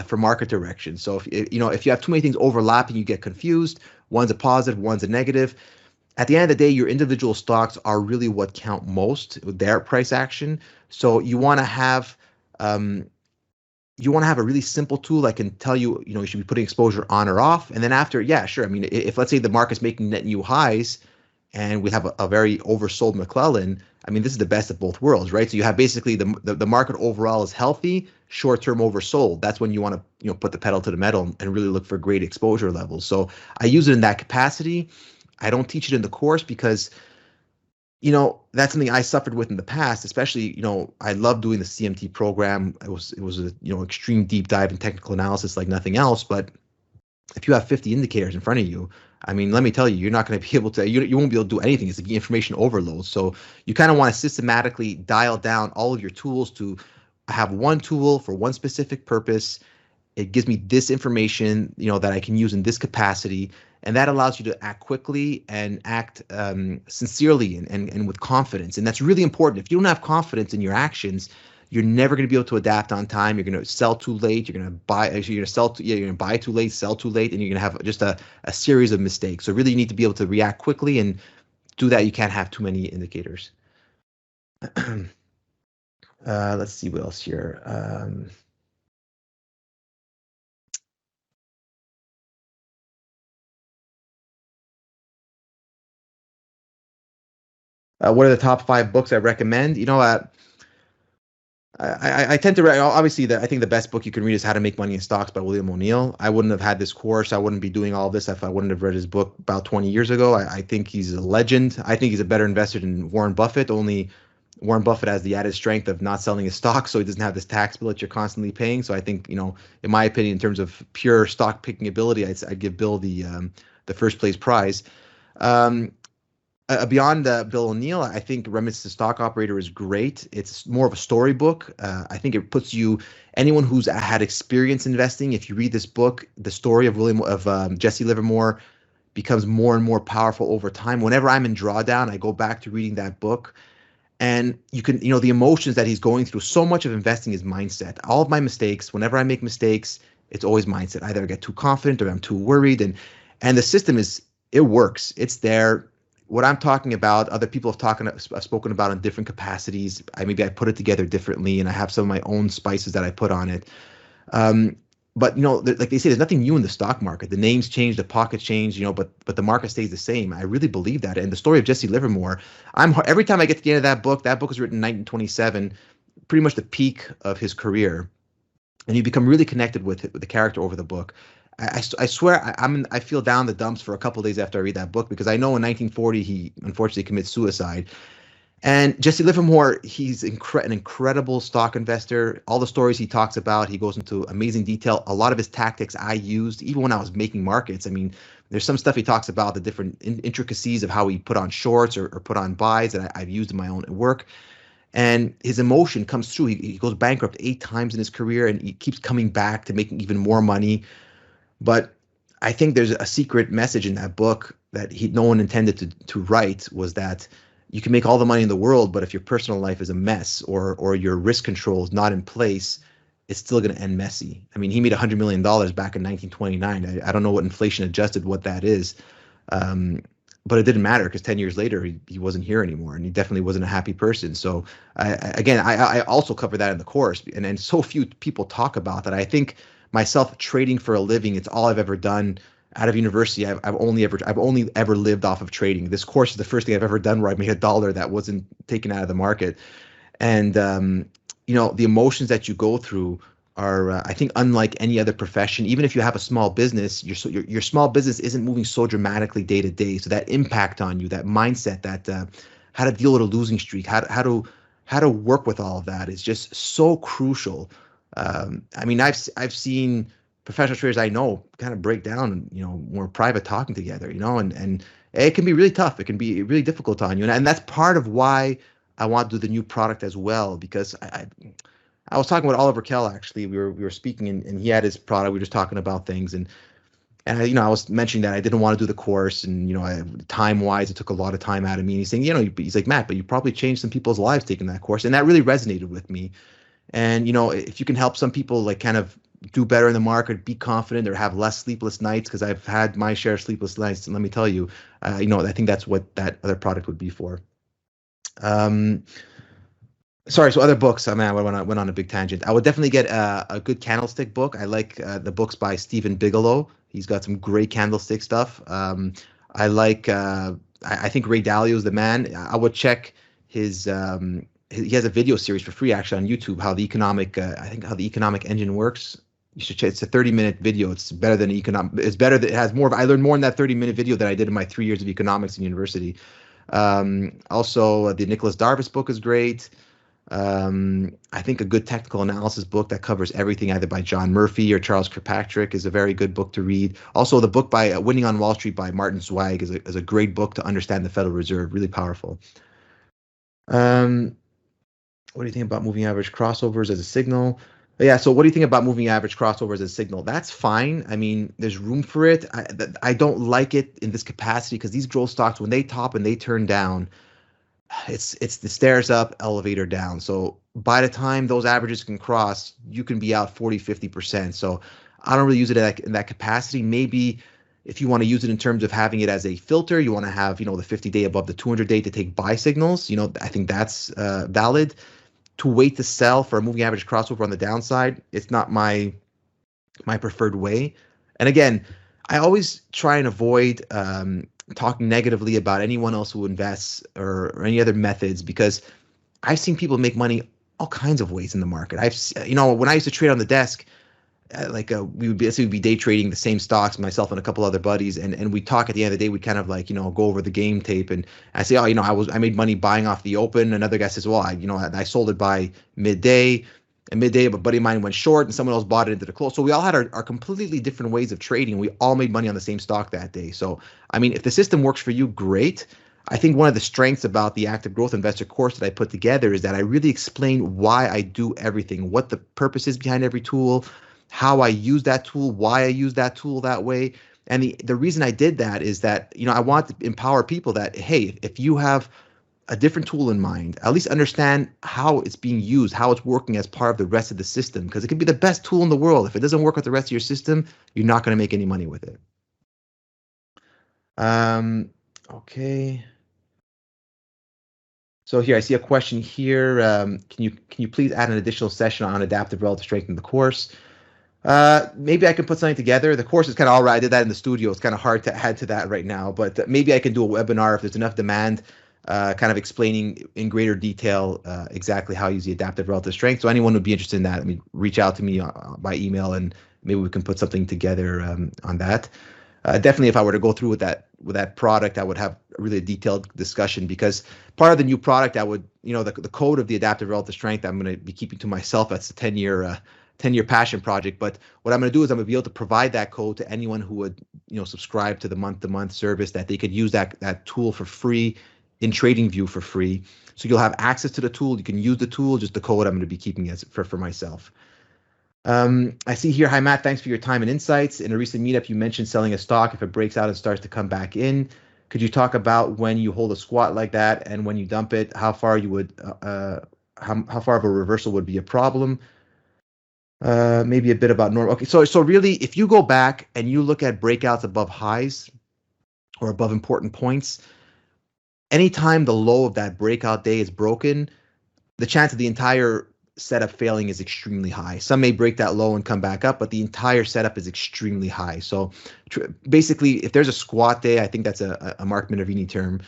for market direction. So if you have too many things overlapping, you get confused. One's a positive, one's a negative. At the end of the day, your individual stocks are really what count most with their price action. So you want to have a really simple tool that can tell you you should be putting exposure on or off. And then after, sure. I mean, if let's say the market's making net new highs, and we have a very oversold Mcclelland, I mean, this is the best of both worlds, right? So you have basically the market overall is healthy, short-term oversold. That's when you want to put the pedal to the metal and really look for great exposure levels. So I use it in that capacity. I don't teach it in the course because that's something I suffered with in the past. Especially I love doing the CMT program. It was a extreme deep dive in technical analysis like nothing else. But if you have 50 indicators in front of you, I mean, let me tell you, you're not going to be able to, you won't be able to do anything. It's the information overload. So you kind of want to systematically dial down all of your tools to have one tool for one specific purpose. It gives me this information, that I can use in this capacity. And that allows you to act quickly and act sincerely and with confidence. And that's really important. If you don't have confidence in your actions, you're never going to be able to adapt on time. You're going to sell too late. You're going to buy. You're going to sell. You're going to buy too late, sell too late, and you're going to have just a series of mistakes. So really, you need to be able to react quickly, and do that. You can't have too many indicators. Let's see what else here. What are the top 5 books I recommend? I tend to obviously I think the best book you can read is How to Make Money in Stocks by William O'Neill. I wouldn't have had this course. I wouldn't be doing all this if I wouldn't have read his book about 20 years ago. I think he's a legend. I think he's a better investor than Warren Buffett. Only Warren Buffett has the added strength of not selling his stock, so he doesn't have this tax bill that you're constantly paying. So I think in my opinion, in terms of pure stock picking ability, I'd give Bill the first place prize. Beyond Bill O'Neill, I think Remnants to Stock Operator is great. It's more of a storybook. I think it puts anyone who's had experience investing, if you read this book, the story of Jesse Livermore becomes more and more powerful over time. Whenever I'm in drawdown, I go back to reading that book, and you can, the emotions that he's going through. So much of investing is mindset. All of my mistakes, whenever I make mistakes, It's always mindset. Either I get too confident or I'm too worried, and the system it works. It's there. What I'm talking about, other people have spoken about in different capacities. Maybe I put it together differently, and I have some of my own spices that I put on it. Um, but like they say, there's nothing new in the stock market. The names change, the pockets change, but the market stays the same. I really believe that. And the story of Jesse Livermore, every time I get to the end of that book was written in 1927, pretty much the peak of his career, and you become really connected with the character over the book. I swear I feel down the dumps for a couple of days after I read that book, because I know in 1940 he unfortunately commits suicide. And Jesse Livermore, he's an incredible stock investor. All the stories he talks about, he goes into amazing detail. A lot of his tactics I used, even when I was making markets. I mean, there's some stuff he talks about, the different intricacies of how he put on shorts or put on buys that I've used in my own work. And his emotion comes through. He goes bankrupt 8 times in his career, and he keeps coming back to making even more money. But I think there's a secret message in that book that no one intended to write, was that you can make all the money in the world, but if your personal life is a mess, or your risk control is not in place, it's still going to end messy. I mean, he made $100 million back in 1929. I don't know what inflation adjusted what that is, but it didn't matter, because 10 years later he wasn't here anymore, and he definitely wasn't a happy person. So I also cover that in the course, and so few people talk about that. I think myself, trading for a living, it's all I've ever done. Out of university, I've only ever lived off of trading. This course is the first thing I've ever done where I made $1 that wasn't taken out of the market. And the emotions that you go through are, I think, unlike any other profession. Even if you have a small business, your small business isn't moving so dramatically day to day. So that impact on you, that mindset, that how to deal with a losing streak, how to work with all of that is just so crucial. I mean, I've seen professional traders I know kind of break down, more private talking together, and it can be really tough. It can be really difficult on you. And that's part of why I want to do the new product as well, because I was talking with Oliver Kell, actually. We were speaking, and he had his product. We were just talking about things, and I was mentioning that I didn't want to do the course, and time wise, it took a lot of time out of me. And he's saying, he's like, Matt, but you probably changed some people's lives taking that course, and that really resonated with me. And if you can help some people like kind of do better in the market, be confident, or have less sleepless nights, because I've had my share of sleepless nights, and let me tell you, I think that's what that other product would be for. Sorry, so other books. I mean, I went on a big tangent. I would definitely get a good candlestick book. I like the books by Stephen Bigelow. He's got some great candlestick stuff. I like. I think Ray Dalio is the man. I would check his. He has a video series for free actually on YouTube. How the economic engine works. You should check. It's a 30-minute video. It's better than It's better. It has more. I learned more in that 30-minute video than I did in my 3 years of economics in university. Also, the Nicholas Darvis book is great. I think a good technical analysis book that covers everything, either by John Murphy or Charles Kirkpatrick, is a very good book to read. Also, the book by Winning on Wall Street by Martin Zweig is a great book to understand the Federal Reserve. Really powerful. What do you think about moving average crossovers as a signal? Yeah, so what do you think about moving average crossovers as a signal? That's fine. I mean, there's room for it. I don't like it in this capacity, because these growth stocks, when they top and they turn down, it's the stairs up, elevator down. So by the time those averages can cross, you can be out 40-50%. So I don't really use it in that capacity. Maybe if you want to use it in terms of having it as a filter, you want to have the 50-day above the 200-day to take buy signals. I think that's valid. To wait to sell for a moving average crossover on the downside, it's not my preferred way. And again, I always try and avoid talking negatively about anyone else who invests or any other methods, because I've seen people make money all kinds of ways in the market. When I used to trade on the desk, we would be day trading the same stocks, myself and a couple other buddies, and we talk at the end of the day. We'd kind of go over the game tape, and I say, I made money buying off the open. Another guy says, well, I sold it by midday. And midday, a buddy of mine went short, and someone else bought it into the close. So we all had our completely different ways of trading. We all made money on the same stock that day. So I mean, if the system works for you, great. I think one of the strengths about the Active Growth Investor course that I put together is that I really explain why I do everything, what the purpose is behind every tool, how I use that tool, why I use that tool that way. And the reason I did that is that, I want to empower people that, hey, if you have a different tool in mind. At least understand how it's being used, how it's working as part of the rest of the system, because it could be the best tool in the world. If it doesn't work with the rest of your system, you're not going to make any money with it. Okay. So here I see a question here. Can you please add an additional session on adaptive relative strength in the course? Maybe I can put something together. The course is kind of all right. I did that in the studio. It's kind of hard to add to that right now, but maybe I can do a webinar if there's enough demand, kind of explaining in greater detail exactly how you use the adaptive relative strength. So anyone would be interested in that, I mean, reach out to me by email, and maybe we can put something together on that. Definitely, if I were to go through with that product, I would have really a detailed discussion, because part of the new product, I would, the code of the adaptive relative strength, I'm going to be keeping to myself. That's a 10-year passion project. But what I'm going to do is I'm going to be able to provide that code to anyone who would, subscribe to the month-to-month service, that they could use that tool for free in TradingView for free. So you'll have access to the tool. You can use the tool. Just the code I'm going to be keeping as for myself. I see here, hi Matt, thanks for your time and insights. In a recent meetup, you mentioned selling a stock if it breaks out and starts to come back in. Could you talk about when you hold a squat like that and when you dump it, how far you would, how far of a reversal would be a problem? Maybe a bit about normal. Okay, so really, if you go back and you look at breakouts above highs or above important points, anytime the low of that breakout day is broken, the chance of the entire setup failing is extremely high. Some may break that low and come back up, but the entire setup is extremely high. So basically, if there's a squat day, I think that's a Mark Minervini term,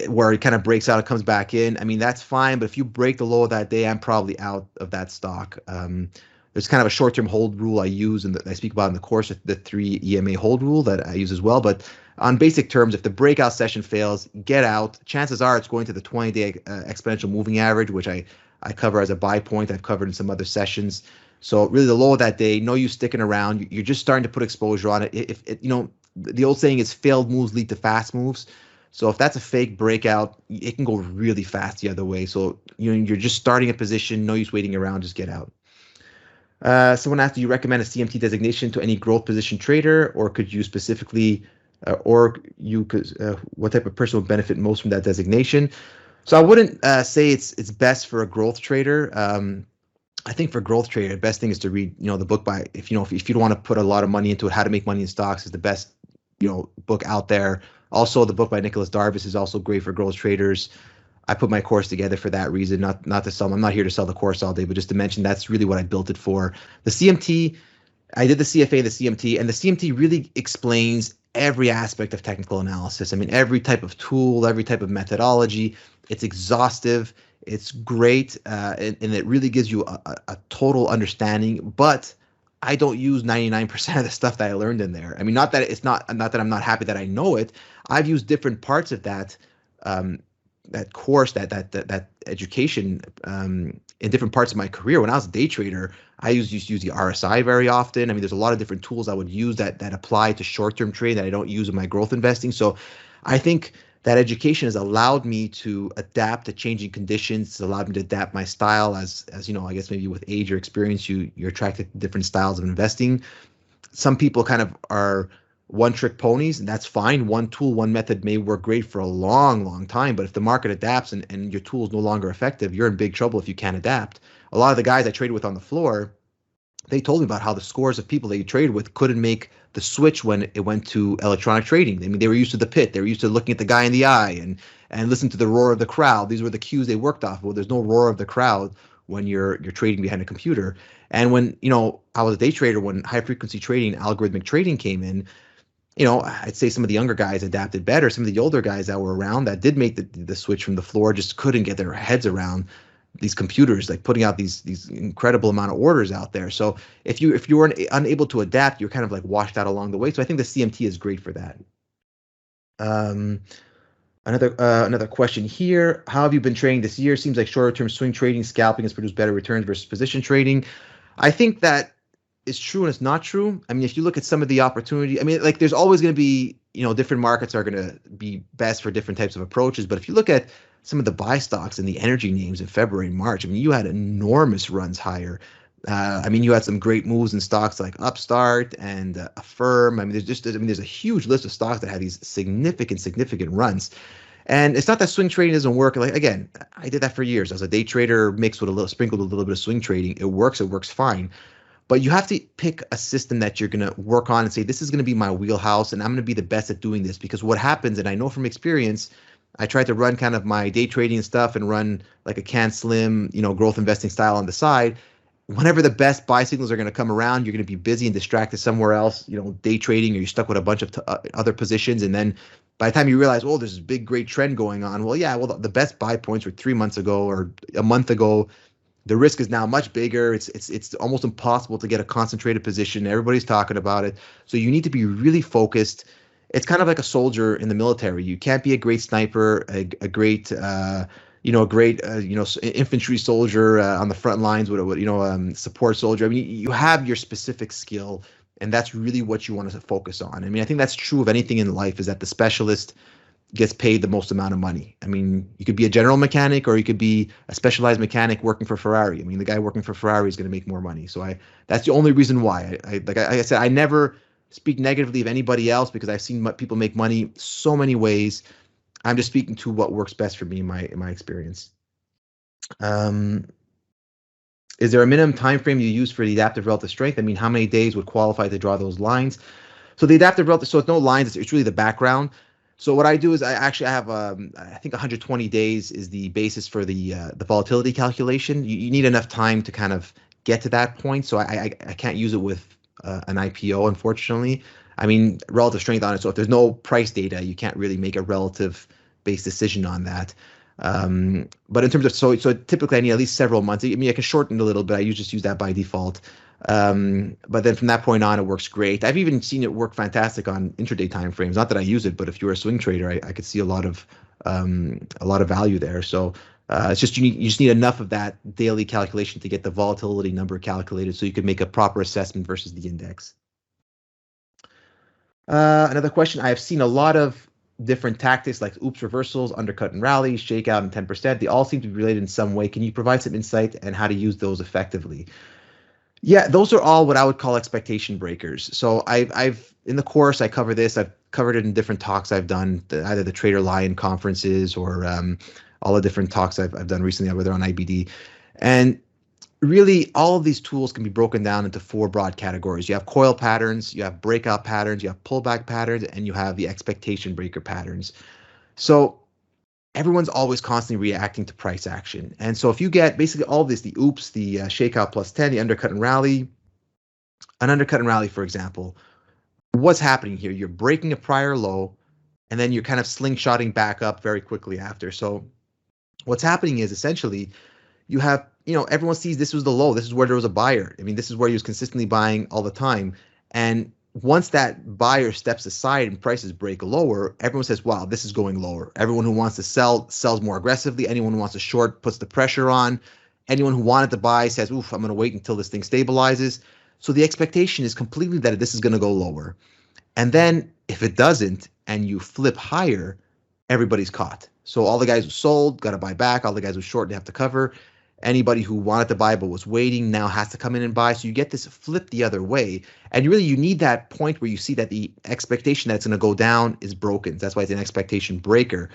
where it kind of breaks out, it comes back in. I mean, that's fine, but if you break the low of that day, I'm probably out of that stock. There's kind of a short-term hold rule I use, and I speak about in the course, the 3 EMA hold rule that I use as well. But on basic terms, if the breakout session fails, get out. Chances are it's going to the 20-day exponential moving average, which I cover as a buy point. I've covered in some other sessions. So really, the low of that day, no use sticking around. You're just starting to put exposure on it. If the old saying is failed moves lead to fast moves. So if that's a fake breakout, it can go really fast the other way. So you're just starting a position, no use waiting around, just get out. Someone asked, do you recommend a CMT designation to any growth position trader, or could you specifically, what type of person would benefit most from that designation? So I wouldn't say it's best for a growth trader. I think for growth trader, the best thing is to read, the book by, if you don't want to put a lot of money into it, How to Make Money in Stocks is the best, book out there. Also, the book by Nicholas Darvis is also great for growth traders. I put my course together for that reason, not to sell. I'm not here to sell the course all day, but just to mention that's really what I built it for. The CMT, I did the CFA, the CMT, and the CMT really explains every aspect of technical analysis. I mean, every type of tool, every type of methodology. It's exhaustive. It's great, and it really gives you a total understanding. But I don't use 99% of the stuff that I learned in there. I mean, not that that I'm not happy that I know it. I've used different parts of that course, that education in different parts of my career. When I was a day trader, I used to use the RSI very often. I mean, there's a lot of different tools I would use that apply to short-term trading that I don't use in my growth investing. So I think that education has allowed me to adapt to changing conditions. It's allowed me to adapt my style as I guess maybe with age or experience, you're attracted to different styles of investing. Some people kind of are one-trick ponies, and that's fine. One tool, one method may work great for a long, long time, but if the market adapts and your tool is no longer effective, you're in big trouble if you can't adapt. A lot of the guys I traded with on the floor, they told me about how the scores of people they traded with couldn't make the switch when it went to electronic trading. I mean, they were used to the pit. They were used to looking at the guy in the eye and listen to the roar of the crowd. These were the cues they worked off. Well, there's no roar of the crowd when you're trading behind a computer. And when, I was a day trader, when high frequency trading, algorithmic trading came in, I'd say some of the younger guys adapted better. Some of the older guys that were around that did make the switch from the floor just couldn't get their heads around these computers, like putting out these incredible amount of orders out there. So if you were unable to adapt, you're kind of like washed out along the way. So I think the CMT is great for that. Another question here. How have you been trading this year? Seems like shorter term swing trading, scalping has produced better returns versus position trading. I think that is true and it's not true. I mean, if you look at some of the opportunity, I mean, like there's always going to be, different markets are going to be best for different types of approaches. But if you look at some of the buy stocks and the energy names in February and March, I mean, you had enormous runs higher. I mean, you had some great moves in stocks like Upstart and Affirm. I mean, there's a huge list of stocks that had these significant runs. And it's not that swing trading doesn't work. Like, again, I did that for years as a day trader, mixed with a little, sprinkled with a little bit of swing trading. It works fine. But you have to pick a system that you're going to work on and say, this is going to be my wheelhouse and I'm going to be the best at doing this. Because what happens, and I know from experience, I tried to run kind of my day trading stuff and run like a can slim, growth investing style on the side. Whenever the best buy signals are going to come around, you're going to be busy and distracted somewhere else, day trading, or you're stuck with a bunch of other positions. And then by the time you realize, oh, there's this big, great trend going on. Well, yeah, the best buy points were 3 months ago or a month ago. The risk is now much bigger. It's almost impossible to get a concentrated position. Everybody's talking about it. So you need to be really focused. It's kind of like a soldier in the military. You can't be a great sniper, a great infantry soldier on the front lines with support soldier. I mean, you have your specific skill, and that's really what you want to focus on. I mean, I think that's true of anything in life, is that the specialist gets paid the most amount of money. I mean, you could be a general mechanic or you could be a specialized mechanic working for Ferrari. I mean, the guy working for Ferrari is going to make more money. So that's the only reason why. Like I said, I never speak negatively of anybody else because I've seen people make money so many ways. I'm just speaking to what works best for me in my experience. Is there a minimum time frame you use for the adaptive relative strength? I mean, how many days would qualify to draw those lines? So the adaptive relative, so it's no lines, it's really the background. So what I do is I have I think 120 days is the basis for the volatility calculation. You need enough time to kind of get to that point. So I can't use it with an IPO, unfortunately. I mean, relative strength on it. So if there's no price data, you can't really make a relative based decision on that. But in terms of so typically I need at least several months. I mean, I can shorten a little bit. I just use that by default. But then from that point on, it works great. I've even seen it work fantastic on intraday timeframes. Not that I use it, but if you're a swing trader, I could see a lot of value there. So it's just you just need enough of that daily calculation to get the volatility number calculated, so you can make a proper assessment versus the index. Another question: I have seen a lot of different tactics like oops reversals, undercut and rallies, shakeout, and 10%. They all seem to be related in some way. Can you provide some insight and how to use those effectively? Yeah, those are all what I would call expectation breakers. So I've in the course I cover this. I've covered it in different talks I've done, either the Trader Lion conferences or all the different talks I've done recently, whether on IBD. And really, all of these tools can be broken down into 4 broad categories. You have coil patterns, you have breakout patterns, you have pullback patterns, and you have the expectation breaker patterns. So everyone's always constantly reacting to price action. And so if you get basically all of this, the oops, the shakeout plus 10, the undercut and rally, an undercut and rally, for example, what's happening here? You're breaking a prior low, and then you're kind of slingshotting back up very quickly after. So what's happening is essentially you have, everyone sees this was the low. This is where there was a buyer. I mean, this is where he was consistently buying all the time. And once that buyer steps aside and prices break lower, everyone says, wow, this is going lower. Everyone who wants to sell sells more aggressively. Anyone who wants to short puts the pressure on. Anyone who wanted to buy says, oof, I'm going to wait until this thing stabilizes. So the expectation is completely that this is going to go lower. And then if it doesn't and you flip higher, everybody's caught. So all the guys who sold got to buy back. All the guys who short, they have to cover. Anybody who wanted to buy but was waiting now has to come in and buy. So you get this flip the other way. And really, you need that point where you see that the expectation that it's going to go down is broken. That's why it's an expectation breaker.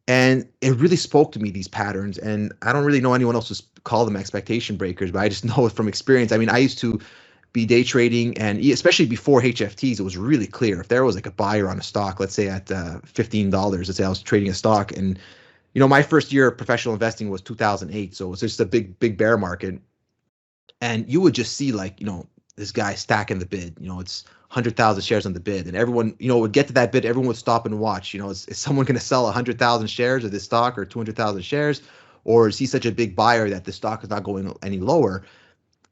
And it really spoke to me, these patterns. And I don't really know anyone else who's called them expectation breakers, but I just know it from experience. I mean, I used to be day trading, and especially before HFTs, it was really clear. If there was like a buyer on a stock, let's say at $15, let's say I was trading a stock, and my first year of professional investing was 2008. So it was just a big bear market. And you would just see this guy stacking the bid, it's 100,000 shares on the bid. And everyone, would get to that bid. Everyone would stop and watch, is someone going to sell 100,000 shares of this stock or 200,000 shares? Or is he such a big buyer that the stock is not going any lower?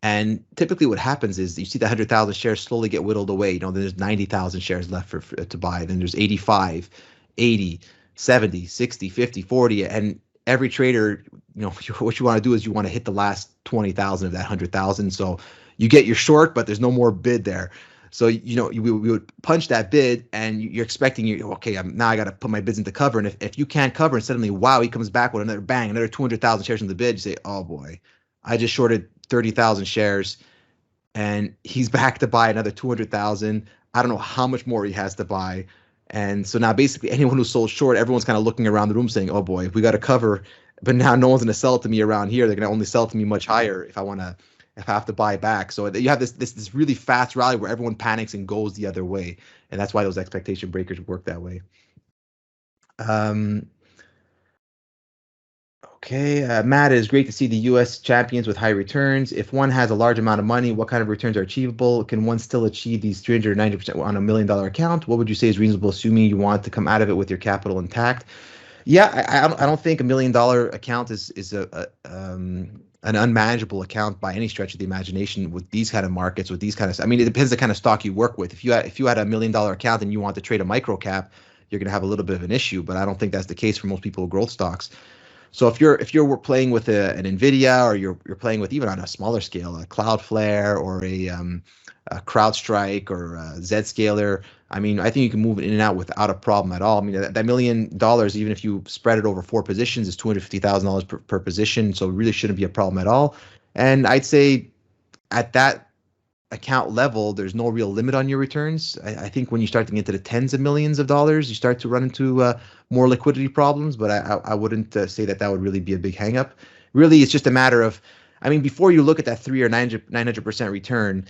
And typically what happens is you see the 100,000 shares slowly get whittled away. Then there's 90,000 shares left to buy. Then there's 85, 80, 70, 60, 50, 40, and every trader, what you want to do is you want to hit the last 20,000 of that 100,000. So you get your short, but there's no more bid there. So, we would punch that bid, and you're expecting okay, now I got to put my bids into cover. And if you can't cover, and suddenly, wow, he comes back with another bang, another 200,000 shares in the bid, you say, oh boy, I just shorted 30,000 shares, and he's back to buy another 200,000. I don't know how much more he has to buy. And so now basically anyone who sold short, everyone's kind of looking around the room saying, oh boy, we got to cover, but now no one's going to sell it to me around here. They're going to only sell it to me much higher if I have to buy back. So you have this really fast rally where everyone panics and goes the other way. And that's why those expectation breakers work that way. Okay, Matt, it is great to see the U.S. champions with high returns. If one has a large amount of money, what kind of returns are achievable? Can one still achieve these 390% on $1 million account? What would you say is reasonable, assuming you want to come out of it with your capital intact? Yeah, I don't think $1 million account is an unmanageable account by any stretch of the imagination with these kind of markets, with these kind of. I mean, it depends the kind of stock you work with. If you had $1 million account and you want to trade a micro cap, you're going to have a little bit of an issue. But I don't think that's the case for most people with growth stocks. So if you're playing with an Nvidia, or you're playing with, even on a smaller scale, a Cloudflare or a CrowdStrike or a Zscaler, I mean, I think you can move it in and out without a problem at all. I mean, that $1 million, even if you spread it over 4 positions, is $250,000 per position. So it really shouldn't be a problem at all. And I'd say at that account level, there's no real limit on your returns. I think when you start to get into the tens of millions of dollars, you start to run into more liquidity problems. But I wouldn't say that would really be a big hangup. Really, it's just a matter of, I mean, before you look at that 300 or 900% return,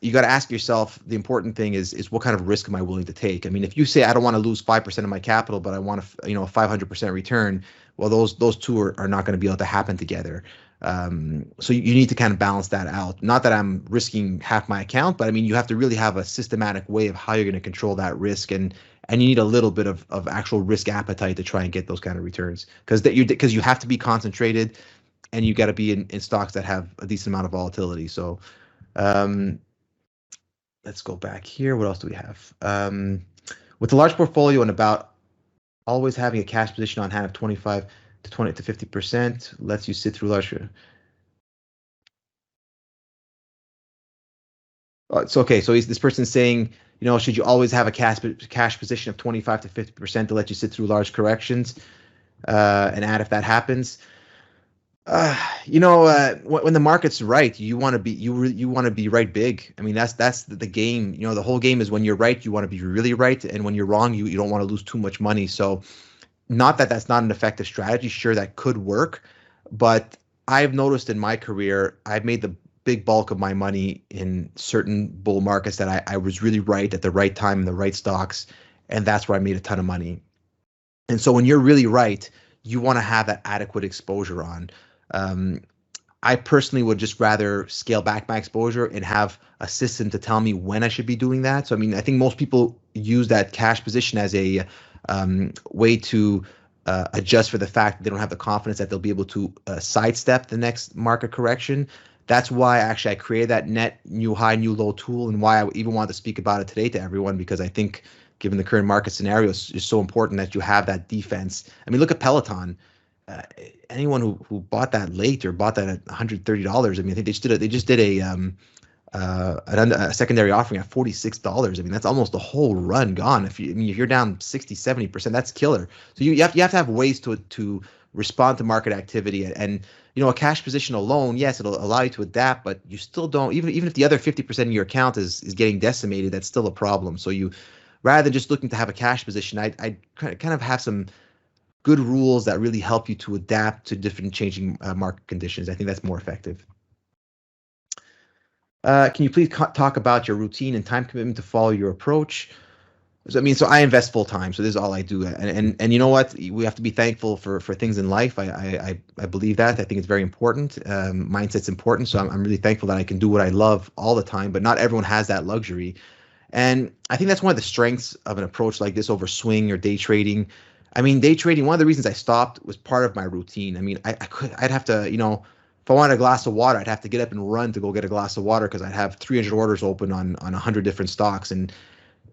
you got to ask yourself, the important thing is what kind of risk am I willing to take? I mean, if you say I don't want to lose 5% of my capital, but I want a 500% return, well, those two are not going to be able to happen together. So you need to kind of balance that out. Not that I'm risking half my account, but I mean, you have to really have a systematic way of how you're going to control that risk, and you need a little bit of actual risk appetite to try and get those kind of returns, because you have to be concentrated, and you got to be in stocks that have a decent amount of volatility. So let's go back here. What else do we have? With a large portfolio and about always having a cash position on hand of 25 to 20 to 50% lets you sit through large. It's okay. So this person's saying, should you always have a cash position of 25 to 50% to let you sit through large corrections, and add if that happens? When the market's right, you want to be right big. I mean, that's the game. The whole game is when you're right, you want to be really right, and when you're wrong, you don't want to lose too much money. So, not that that's not an effective strategy. Sure, that could work, but I've noticed in my career, I've made the big bulk of my money in certain bull markets that I was really right at the right time in the right stocks, and that's where I made a ton of money. And so when you're really right, you want to have that adequate exposure on. I personally would just rather scale back my exposure and have a system to tell me when I should be doing that. So, I mean, I think most people use that cash position as a way to adjust for the fact that they don't have the confidence that they'll be able to sidestep the next market correction. That's why actually I created that net new high, new low tool, and why I even wanted to speak about it today to everyone, because I think given the current market scenario, it's so important that you have that defense. I mean, look at Peloton. Anyone who bought that late or bought that at $130, I mean, I think they just did a secondary offering at $46. I mean, that's almost the whole run gone. If you're down 60, 70%, that's killer. So you have to have ways to respond to market activity, and a cash position alone, yes, it'll allow you to adapt, but you still don't, even if the other 50% of your account is getting decimated, that's still a problem. So you, rather than just looking to have a cash position, I kind of have some good rules that really help you to adapt to different changing market conditions. I think that's more effective. Can you please talk about your routine and time commitment to follow your approach? So I invest full time. So this is all I do. And you know what? We have to be thankful for things in life. I believe that. I think it's very important. Mindset's important. So I'm really thankful that I can do what I love all the time, but not everyone has that luxury. And I think that's one of the strengths of an approach like this over swing or day trading. I mean, day trading, one of the reasons I stopped was part of my routine. I mean, I'd have to, if I wanted a glass of water, I'd have to get up and run to go get a glass of water, because I'd have 300 orders open on 100 different stocks. And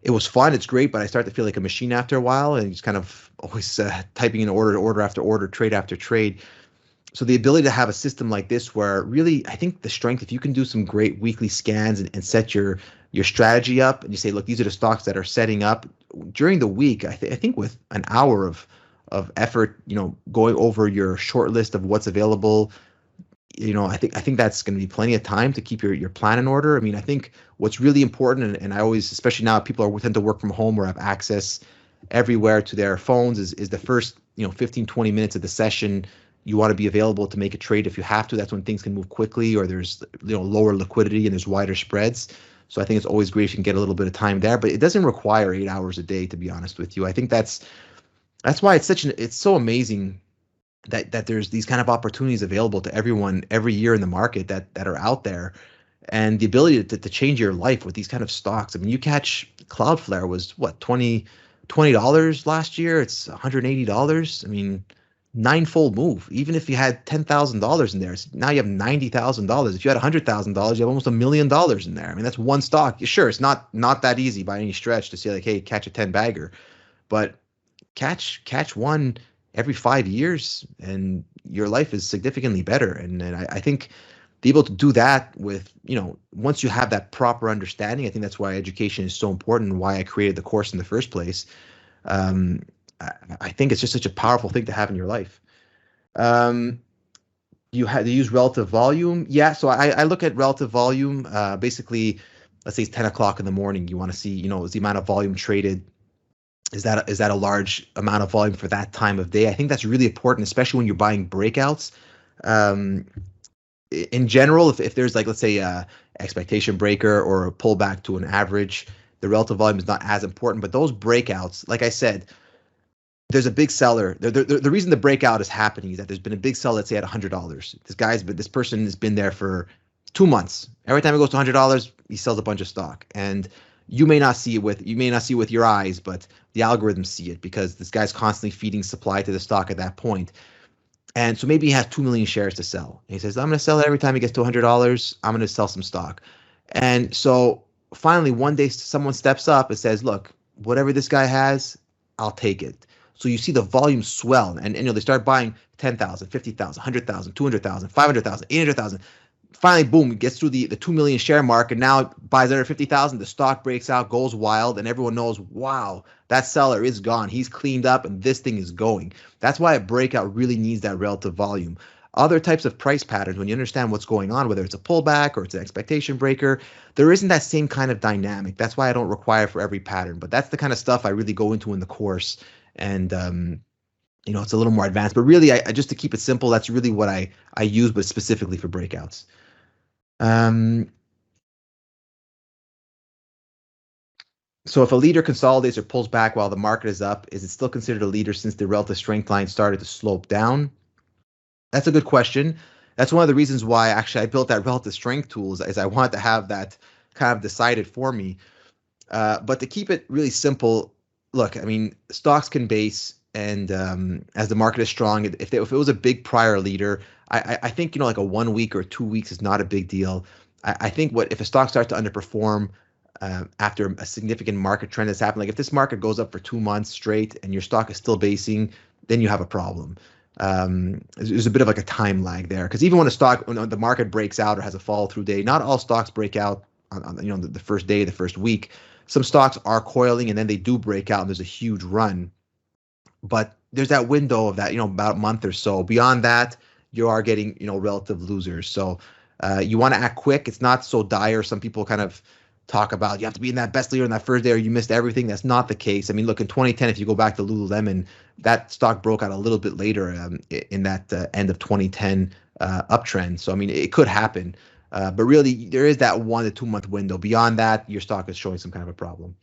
it was fun. It's great, but I started to feel like a machine after a while, and just kind of always typing in order after order, trade after trade. So the ability to have a system like this, where really, I think the strength, if you can do some great weekly scans and set your strategy up, and you say, look, these are the stocks that are setting up during the week. I think with an hour of effort, going over your short list of what's available, I think that's going to be plenty of time to keep your plan in order. I mean, I think what's really important, and I always, especially now, people are tend to work from home or have access everywhere to their phones, is the first 15, 20 minutes of the session. You want to be available to make a trade if you have to. That's when things can move quickly, or there's lower liquidity and there's wider spreads. So I think it's always great if you can get a little bit of time there, but it doesn't require 8 hours a day, to be honest with you. I think that's why it's so amazing that there's these kind of opportunities available to everyone every year in the market that are out there, and the ability to change your life with these kind of stocks. I mean, you catch Cloudflare was what, $20 last year. It's $180. I mean, ninefold move. Even if you had $10,000 in there, now you have $90,000. If you had $100,000, you have almost $1 million in there. I mean, that's one stock. Sure, it's not that easy by any stretch to say like, hey, catch a 10 bagger, but catch one every 5 years and your life is significantly better. And I think be able to do that with, once you have that proper understanding, I think that's why education is so important and why I created the course in the first place. I think it's just such a powerful thing to have in your life. You had to use relative volume. Yeah, so I look at relative volume. Basically, let's say it's 10 o'clock in the morning. You want to see, is the amount of volume traded, is that a large amount of volume for that time of day? I think that's really important, especially when you're buying breakouts. In general, if there's like, let's say a expectation breaker or a pullback to an average, the relative volume is not as important. But those breakouts, like I said, there's a big seller. The reason the breakout is happening is that there's been a big sell, let's say at $100. This person has been there for 2 months. Every time it goes to $100, he sells a bunch of stock. And you may not see it with your eyes, but the algorithms see it because this guy's constantly feeding supply to the stock at that point. And so maybe he has 2 million shares to sell. And he says, I'm going to sell it every time he gets to $100. I'm going to sell some stock. And so finally, one day someone steps up and says, look, whatever this guy has, I'll take it. So you see the volume swell, and they start buying 10,000, 50,000, 100,000, 200,000, 500,000, 800,000. Finally, boom, it gets through the 2 million share mark, and now it buys under 50,000. The stock breaks out, goes wild, and everyone knows, wow, that seller is gone. He's cleaned up, and this thing is going. That's why a breakout really needs that relative volume. Other types of price patterns, when you understand what's going on, whether it's a pullback or it's an expectation breaker, there isn't that same kind of dynamic. That's why I don't require for every pattern, but that's the kind of stuff I really go into in the course. And it's a little more advanced, but really, I just to keep it simple, that's really what I use, but specifically for breakouts. So if a leader consolidates or pulls back while the market is up, is it still considered a leader since the relative strength line started to slope down? That's a good question. That's one of the reasons why actually I built that relative strength tool is I wanted to have that kind of decided for me. But to keep it really simple, look, I mean, stocks can base, and as the market is strong, if it was a big prior leader, I think like a 1 week or 2 weeks is not a big deal. I think if a stock starts to underperform after a significant market trend has happened, like if this market goes up for 2 months straight and your stock is still basing, then you have a problem. There's a bit of like a time lag there, because even when the market breaks out or has a follow through day, not all stocks break out on the first day, the first week. Some stocks are coiling and then they do break out and there's a huge run. But there's that window of that, about a month or so. Beyond that, you are getting, relative losers. So you want to act quick. It's not so dire. Some people kind of talk about you have to be in that best leader in that first day or you missed everything. That's not the case. I mean, look, in 2010, if you go back to Lululemon, that stock broke out a little bit later in that end of 2010 uptrend. So, I mean, it could happen. But really, there is that 1 to 2 month window. Beyond that, your stock is showing some kind of a problem.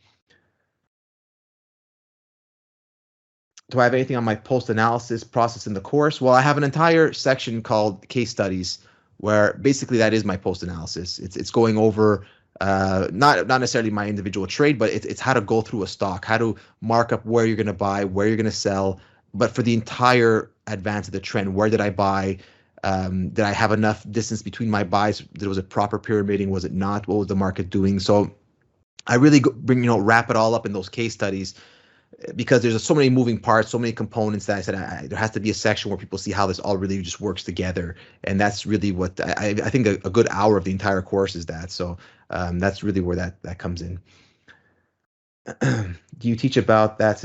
Do I have anything on my post-analysis process in the course? Well, I have an entire section called case studies, where basically that is my post-analysis. It's going over not necessarily my individual trade, but it's how to go through a stock, how to mark up where you're going to buy, where you're going to sell, but for the entire advance of the trend. Where did I buy? Did I have enough distance between my buys? Was it proper pyramiding? Was it not? What was the market doing? So I really wrap it all up in those case studies, because there's so many moving parts, so many components that I said there has to be a section where people see how this all really just works together. And that's really what I think a good hour of the entire course is that. So that's really where that comes in. Do you teach about that?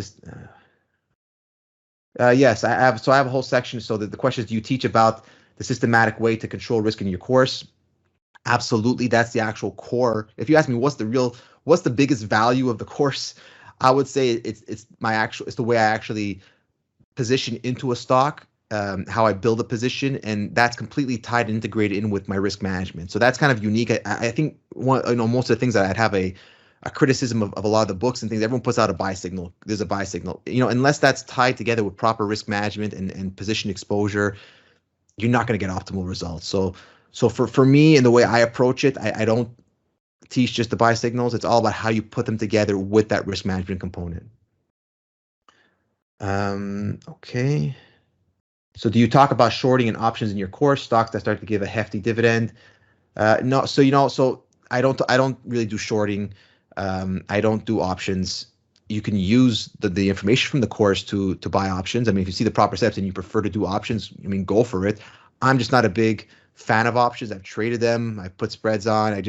Yes, I have. So I have a whole section. So the question is, do you teach about the systematic way to control risk in your course. Absolutely, that's the actual core. If you ask me what's the biggest value of the course, I would say it's the way I actually position into a stock, how I build a position, and that's completely tied and integrated in with my risk management. So that's kind of unique. I think most of the things that I'd have a criticism of a lot of the books and things, everyone puts out a buy signal. There's a buy signal. Unless that's tied together with proper risk management and position exposure, you're not going to get optimal results. So for me and the way I approach it, I don't teach just the buy signals. It's all about how you put them together with that risk management component. Okay. So do you talk about shorting and options in your course, stocks that start to give a hefty dividend? No. So I don't really do shorting. I don't do options. You can use the information from the course to buy options. I mean, if you see the proper steps and you prefer to do options, I mean, go for it. I'm just not a big fan of options. I've traded them. I've put spreads on.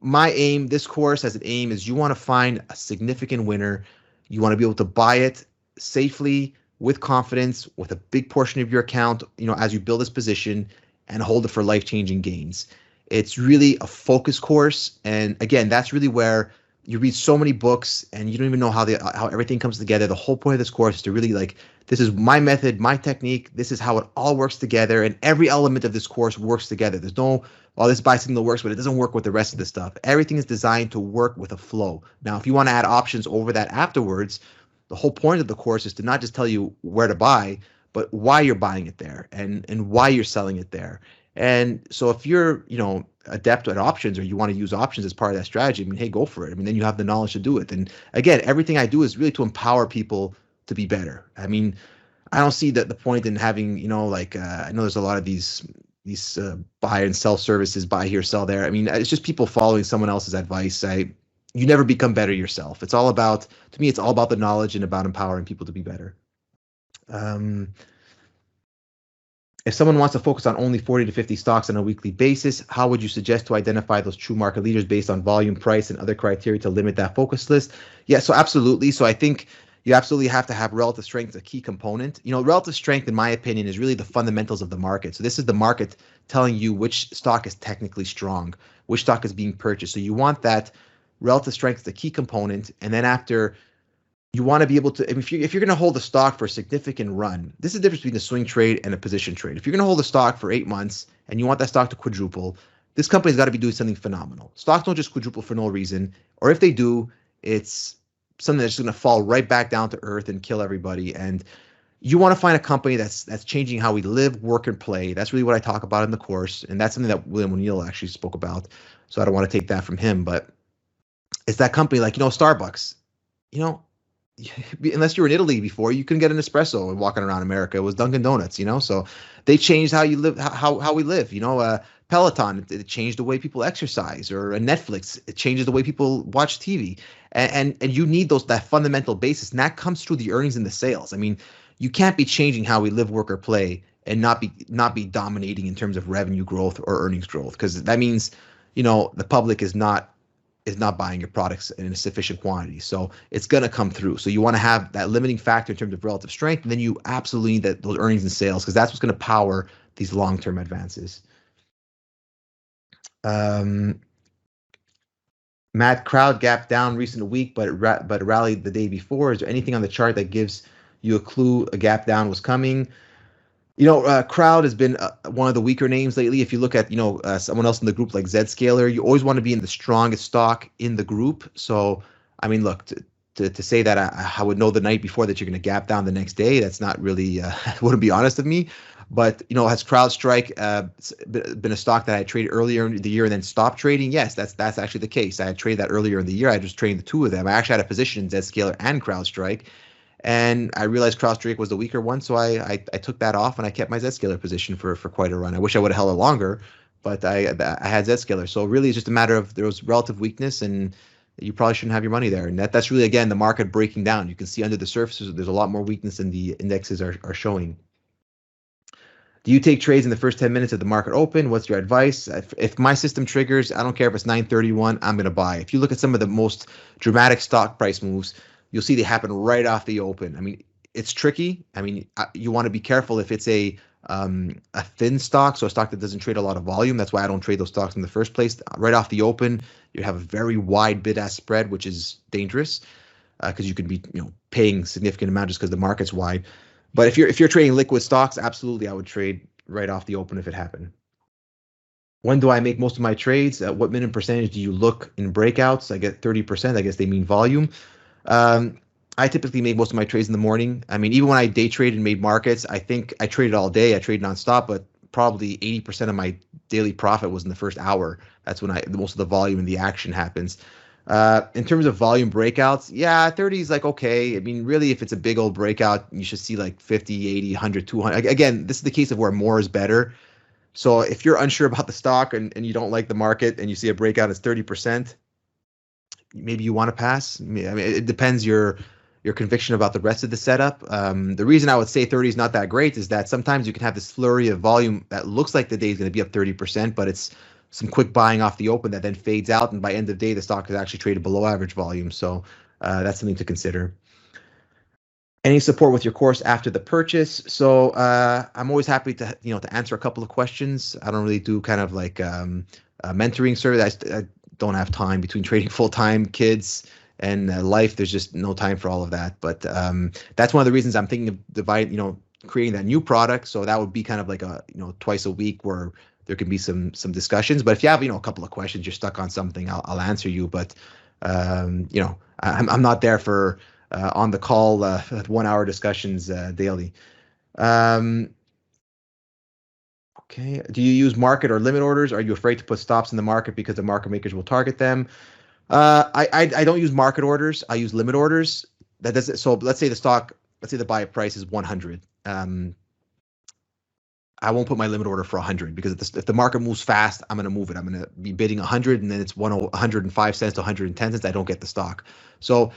My aim, this course has an aim is you want to find a significant winner. You want to be able to buy it safely, with confidence, with a big portion of your account, as you build this position, and hold it for life-changing gains. It's really a focus course. And again, that's really where you read so many books and you don't even know how everything comes together. The whole point of this course is to really this is my method, my technique. This is how it all works together. And every element of this course works together. There's no, this buy signal works, but it doesn't work with the rest of the stuff. Everything is designed to work with a flow. Now, if you want to add options over that afterwards, the whole point of the course is to not just tell you where to buy, but why you're buying it there and why you're selling it there. And so if you're, adept at options or you want to use options as part of that strategy, I mean, hey, go for it. I mean, then you have the knowledge to do it. And again, everything I do is really to empower people to be better. I mean, I don't see the point in having, I know there's a lot of these buy and sell services, buy here, sell there. I mean, it's just people following someone else's advice. You never become better yourself. To me, it's all about the knowledge and about empowering people to be better. If someone wants to focus on only 40 to 50 stocks on a weekly basis, how would you suggest to identify those true market leaders based on volume, price, and other criteria to limit that focus list? Yeah, so absolutely. So I think you absolutely have to have relative strength as a key component. Relative strength, in my opinion, is really the fundamentals of the market. So this is the market telling you which stock is technically strong, which stock is being purchased. So you want that relative strength as a key component. And then after, you want to be able to, if you're going to hold a stock for a significant run, this is the difference between a swing trade and a position trade. If you're going to hold a stock for 8 months and you want that stock to quadruple, this company's got to be doing something phenomenal. Stocks don't just quadruple for no reason, or if they do, it's something that's going to fall right back down to earth and kill everybody. And you want to find a company that's changing how we live, work, and play. That's really what I talk about in the course, and that's something that William O'Neill actually spoke about. So I don't want to take that from him, but it's that company like, Starbucks, unless you were in Italy before, you couldn't get an espresso and walking around America. It was Dunkin' Donuts, so they changed how you live, how we live. Peloton, it changed the way people exercise, or Netflix, it changes the way people watch TV. And you need that fundamental basis, and that comes through the earnings and the sales. I mean, you can't be changing how we live, work, or play and not be dominating in terms of revenue growth or earnings growth, because that means the public is not buying your products in a sufficient quantity. So it's going to come through. So you want to have that limiting factor in terms of relative strength, and then you absolutely need those earnings and sales, because that's what's going to power these long-term advances. Matt, crowd gap down recent week, but rallied the day before. Is there anything on the chart that gives you a clue a gap down was coming? Crowd has been one of the weaker names lately. If you look at, someone else in the group like Zscaler, you always want to be in the strongest stock in the group. So, I mean, look, to say that I would know the night before that you're going to gap down the next day, that's not really, wouldn't be honest of me. But, has CrowdStrike been a stock that I traded earlier in the year and then stopped trading? Yes, that's actually the case. I had traded that earlier in the year. I just traded the two of them. I actually had a position in Zscaler and CrowdStrike. And I realized CrowdStrike was the weaker one, so I took that off and I kept my Zscaler position for quite a run. I wish I would have held it longer, but I had Zscaler. So really, it's just a matter of there was relative weakness, and you probably shouldn't have your money there. And that's really, again, the market breaking down. You can see under the surface there's a lot more weakness than the indexes are showing. Do you take trades in the first 10 minutes of the market open? What's your advice? If my system triggers, I don't care if it's 931, I'm going to buy. If you look at some of the most dramatic stock price moves, you'll see they happen right off the open. I mean, it's tricky. I mean, you want to be careful if it's a a thin stock, so a stock that doesn't trade a lot of volume. That's why I don't trade those stocks in the first place. Right off the open, you have a very wide bid-ask spread, which is dangerous because you could be paying significant amount just because the market's wide. But if you're trading liquid stocks, absolutely I would trade right off the open if it happened. When do I make most of my trades? What minimum percentage do you look in breakouts? I get 30%. I guess they mean volume. I typically make most of my trades in the morning. I mean, even when I day traded and made markets, I think I traded all day. I traded nonstop, but probably 80% of my daily profit was in the first hour. That's when most of the volume and the action happens. In terms of volume breakouts, yeah, 30 is like okay. I mean, really, if it's a big old breakout, you should see like 50, 80, 100, 200. Again, this is the case of where more is better. So if you're unsure about the stock and you don't like the market and you see a breakout as 30%, maybe you want to pass. I mean, it depends your conviction about the rest of the setup. The reason I would say 30 is not that great is that sometimes you can have this flurry of volume that looks like the day is going to be up 30%, but it's some quick buying off the open that then fades out, and by end of day the stock is actually traded below average volume. So that's something to consider. Any support with your course after the purchase? So I'm always happy to answer a couple of questions. I don't really do kind of like mentoring service. I don't have time between trading full time, kids, and life. There's just no time for all of that. But that's one of the reasons I'm thinking of creating that new product. So that would be kind of like a twice a week where there can be some discussions. But if you have a couple of questions, you're stuck on something, I'll answer you. But I'm not there for on the call 1 hour discussions daily. Okay. Do you use market or limit orders? Are you afraid to put stops in the market because the market makers will target them? I don't use market orders. I use limit orders. That does it. So let's say the buy price is 100. I won't put my limit order for 100 because if the market moves fast, I'm going to move it. I'm going to be bidding 100 and then it's 105 cents to 110 cents. I don't get the stock. So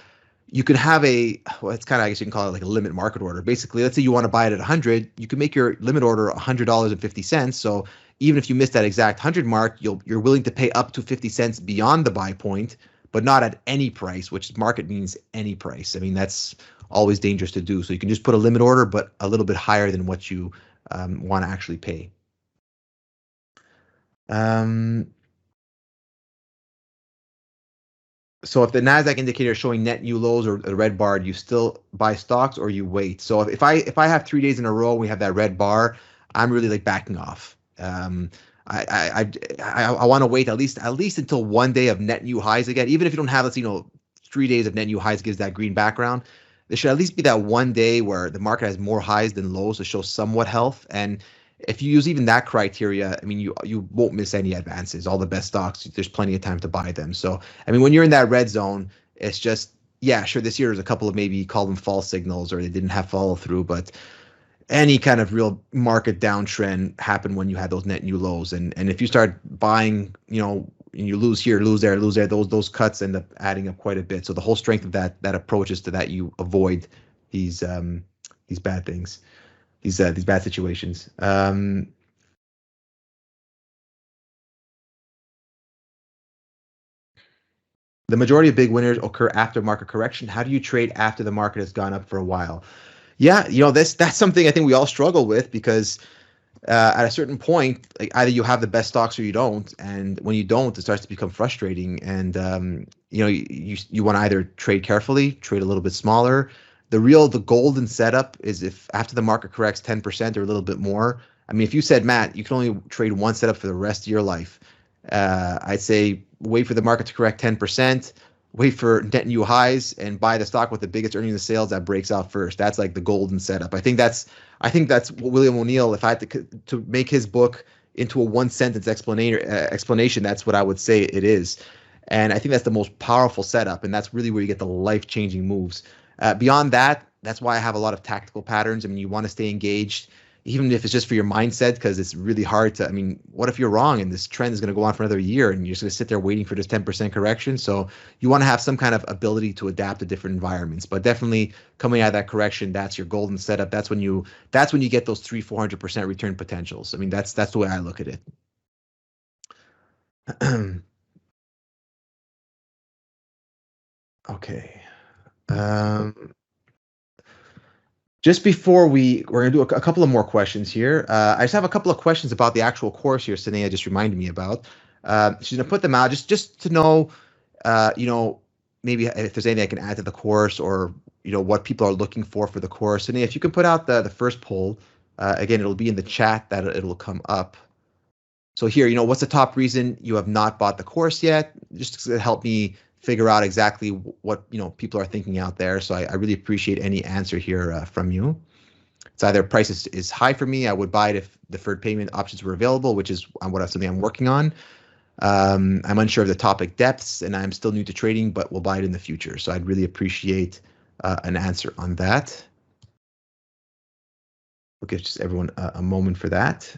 you can have it's kind of, I guess you can call it like a limit market order. Basically, let's say you want to buy it at 100, you can make your limit order $100.50. So even if you miss that exact 100 mark, you're willing to pay up to 50 cents beyond the buy point, but not at any price, which market means any price. I mean, that's always dangerous to do. So you can just put a limit order, but a little bit higher than what you want to actually pay. So if the Nasdaq indicator is showing net new lows or the red bar, do you still buy stocks or you wait? So if I have 3 days in a row, we have that red bar, I'm really like backing off. I want to wait at least until 1 day of net new highs again. Even if you don't have 3 days of net new highs gives that green background. There should at least be that 1 day where the market has more highs than lows to show somewhat health. And if you use even that criteria, I mean, you won't miss any advances. All the best stocks, there's plenty of time to buy them. So, I mean, when you're in that red zone, it's just, yeah, sure, this year there's a couple of maybe call them false signals or they didn't have follow through, but any kind of real market downtrend happened when you had those net new lows. And if you start buying, and you lose here, lose there, those cuts end up adding up quite a bit. So the whole strength of that approach is to that you avoid these bad things. These bad situations. The majority of big winners occur after market correction. How do you trade after the market has gone up for a while? Yeah, that's something I think we all struggle with because at a certain point, like either you have the best stocks or you don't, and when you don't, it starts to become frustrating. And you want to either trade carefully, trade a little bit smaller. The golden setup is if after the market corrects 10% or a little bit more. I mean, if you said, Matt, you can only trade one setup for the rest of your life, I'd say wait for the market to correct 10%, wait for net new highs, and buy the stock with the biggest earnings of sales that breaks out first. That's like the golden setup. I think that's what William O'Neill, if I had to make his book into a one sentence explanation, that's what I would say it is. And I think that's the most powerful setup, and that's really where you get the life-changing moves. Beyond that, that's why I have a lot of tactical patterns. I mean, you want to stay engaged, even if it's just for your mindset, because it's really hard to, I mean, what if you're wrong and this trend is going to go on for another year and you're just going to sit there waiting for this 10% correction? So you want to have some kind of ability to adapt to different environments, but definitely coming out of that correction, that's your golden setup. That's when you get those 300-400% return potentials. I mean, that's the way I look at it. Okay. Just before we're going to do a couple of more questions here. I just have a couple of questions about the actual course here. Sanea just reminded me about. She's going to put them out just to know, maybe if there's anything I can add to the course, or what people are looking for the course. Sanea, if you can put out the first poll, again, it'll be in the chat that it'll come up. So here, what's the top reason you have not bought the course yet? Just to help me figure out exactly what people are thinking out there. So I really appreciate any answer here from you. It's either price is high for me, I would buy it if deferred payment options were available, which is something I'm working on. I'm unsure of the topic depths, and I'm still new to trading, but will buy it in the future. So I'd really appreciate an answer on that. We'll give just everyone a moment for that.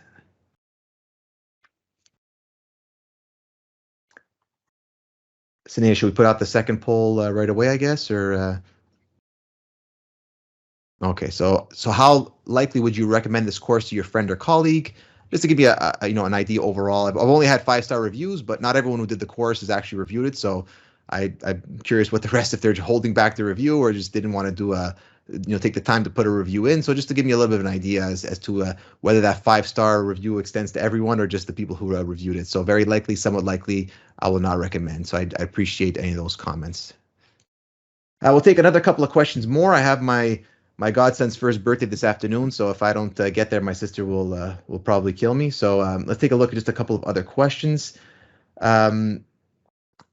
Sanea, should we put out the second poll right away, I guess, or? Okay, so how likely would you recommend this course to your friend or colleague? Just to give you an idea overall. I've only had 5-star reviews, but not everyone who did the course has actually reviewed it. So I'm curious what the rest, if they're holding back the review or just didn't want to do take the time to put a review in. So just to give me a little bit of an idea as to whether that 5-star review extends to everyone or just the people who reviewed it. So very likely, somewhat likely, I will not recommend. So I appreciate any of those comments. We'll take another couple of questions more. I have my godson's first birthday this afternoon, so if I don't get there, my sister will probably kill me. So let's take a look at just a couple of other questions.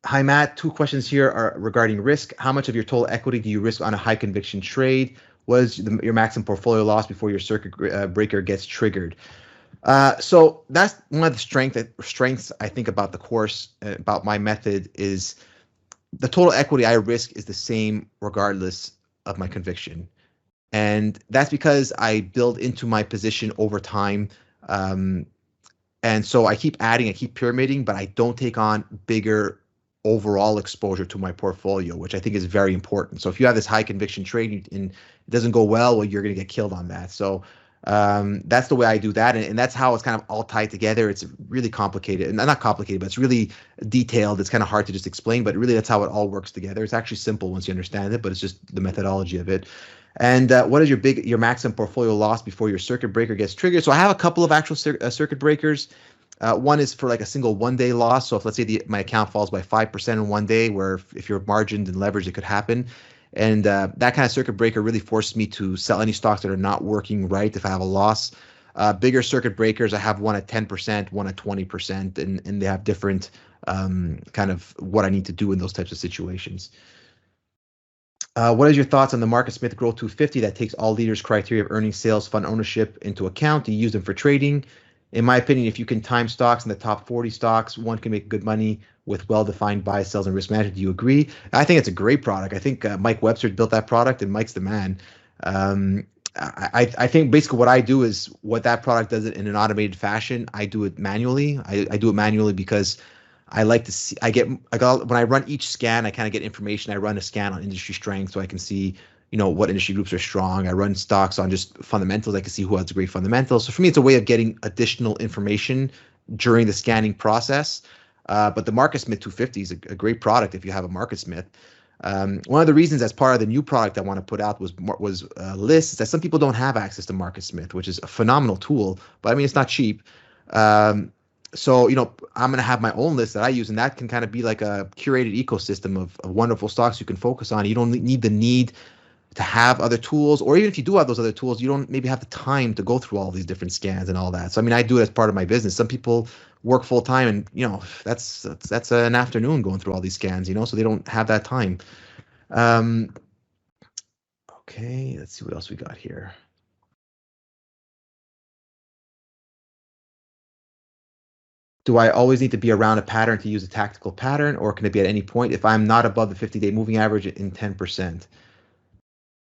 Hi, Matt. 2 questions here are regarding risk. How much of your total equity do you risk on a high conviction trade? What is your maximum portfolio loss before your circuit breaker gets triggered? So that's one of the strengths I think about the course, about my method, is the total equity I risk is the same regardless of my conviction. And that's because I build into my position over time. And so I keep adding, I keep pyramiding, but I don't take on bigger overall exposure to my portfolio, which I think is very important. So if you have this high conviction trade and it doesn't go well, you're going to get killed on that. So that's the way I do that. And that's how it's kind of all tied together. It's really complicated, and not complicated, but it's really detailed. It's kind of hard to just explain, but really that's how it all works together. It's actually simple once you understand it, but it's just the methodology of it. And what is your maximum portfolio loss before your circuit breaker gets triggered? So I have a couple of actual circuit breakers. One is for like a single one-day loss. So if let's say my account falls by 5% in one day, where if you're margined and leveraged, it could happen. And that kind of circuit breaker really forced me to sell any stocks that are not working right if I have a loss. Bigger circuit breakers, I have one at 10%, one at 20%, and they have different kind of what I need to do in those types of situations. What is your thoughts on the Market Smith Growth 250 that takes all leaders' criteria of earnings, sales, fund ownership into account? Do you use them for trading? In my opinion, if you can time stocks in the top 40 stocks, one can make good money with well-defined buy, sells, and risk management. Do you agree? I think it's a great product. I think Mike Webster built that product, and Mike's the man. I think basically what I do is what that product does it in an automated fashion. I do it manually. I do it manually because I like to see. When I run each scan, I kind of get information. I run a scan on industry strength, so I can see what industry groups are strong. I run stocks on just fundamentals. I can see who has great fundamentals. So for me, it's a way of getting additional information during the scanning process. But the Market Smith 250 is a great product if you have a Market Smith. One of the reasons as part of the new product I want to put out was lists, that some people don't have access to Market Smith, which is a phenomenal tool, but I mean, it's not cheap. So, I'm going to have my own list that I use, and that can kind of be like a curated ecosystem of wonderful stocks you can focus on. You don't need to have other tools, or even if you do have those other tools, you don't maybe have the time to go through all these different scans and all that. So I mean, I do it as part of my business. Some people work full time, and that's an afternoon going through all these scans, so they don't have that time. Okay, let's see what else we got here. Do I always need to be around a pattern to use a tactical pattern, or can it be at any point if I'm not above the 50-day moving average in 10%?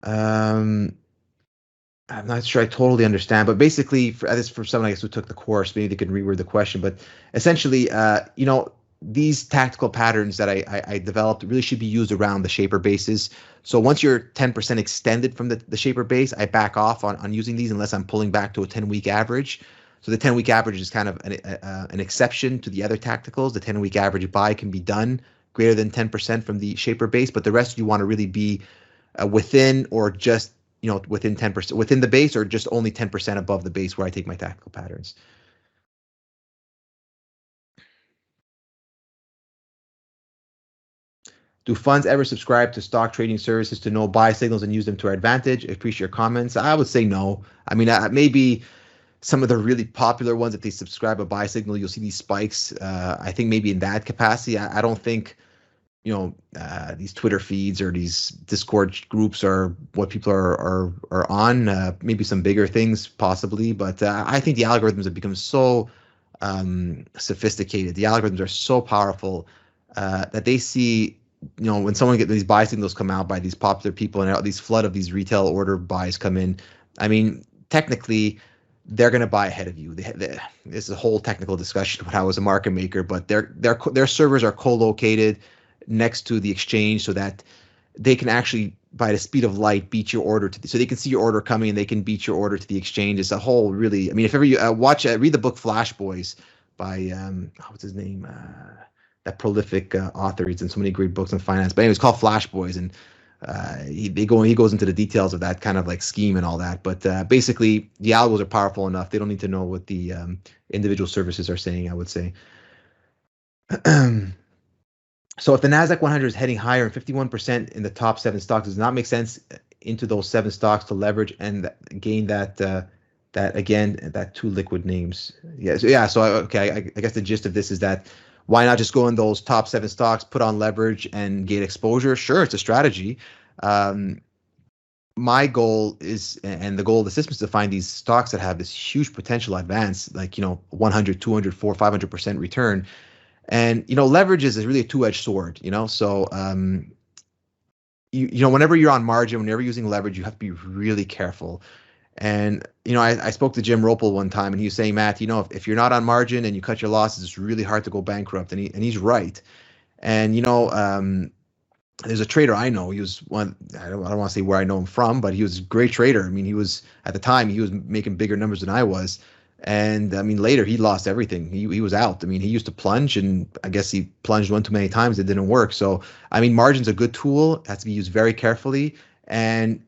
I'm not sure I totally understand, but basically, for someone I guess who took the course, maybe they can reword the question. But essentially, these tactical patterns that I developed really should be used around the shaper bases. So once you're 10% extended from the shaper base, I back off on using these unless I'm pulling back to a 10-week average. So the 10-week average is kind of an exception to the other tacticals. The 10-week average buy can be done greater than 10% from the shaper base, but the rest you want to really be within or just within 10%, within the base, or just only 10% above the base where I take my tactical patterns. Do funds ever subscribe to stock trading services to know buy signals and use them to our advantage? I appreciate your comments. I would say no. I mean, maybe some of the really popular ones, if they subscribe a buy signal, you'll see these spikes. I think maybe in that capacity. I don't think these Twitter feeds or these Discord groups are what people are on. Maybe some bigger things possibly, but I think the algorithms have become so sophisticated. The algorithms are so powerful that they see, when someone gets these buy signals come out by these popular people and these flood of these retail order buys come in. I mean, technically, they're going to buy ahead of you. This is a whole technical discussion about how as a market maker, but their servers are co-located next to the exchange so that they can actually, by the speed of light, beat your order so they can see your order coming and they can beat your order to the exchange. It's a whole really, I mean, if ever you read the book Flash Boys by what's his name, that prolific author. He's in so many great books on finance. But anyway, it's called Flash Boys, and he goes into the details of that kind of like scheme and all that. But basically, the algos are powerful enough. They don't need to know what the individual services are saying, I would say. So if the Nasdaq 100 is heading higher and 51% in the top 7 stocks, does not make sense into those 7 stocks to leverage and gain that two liquid names. So I guess the gist of this is that why not just go in those top 7 stocks, put on leverage and get exposure? Sure, it's a strategy. My goal is, and the goal of the system is to find these stocks that have this huge potential advance, like 100, 200, 400, 500% return. And leverage is really a two-edged sword. So whenever you're on margin, whenever you're using leverage, you have to be really careful. And I spoke to Jim Ropel one time, and he was saying, Matt, if you're not on margin and you cut your losses, it's really hard to go bankrupt. And he's right. And there's a trader I know. He was one. I don't want to say where I know him from, but he was a great trader. I mean, he was at the time he was making bigger numbers than I was. And I mean, later he lost everything. He was out. I mean, he used to plunge, and I guess he plunged one too many times. It didn't work. So I mean, margin's a good tool. It has to be used very carefully. And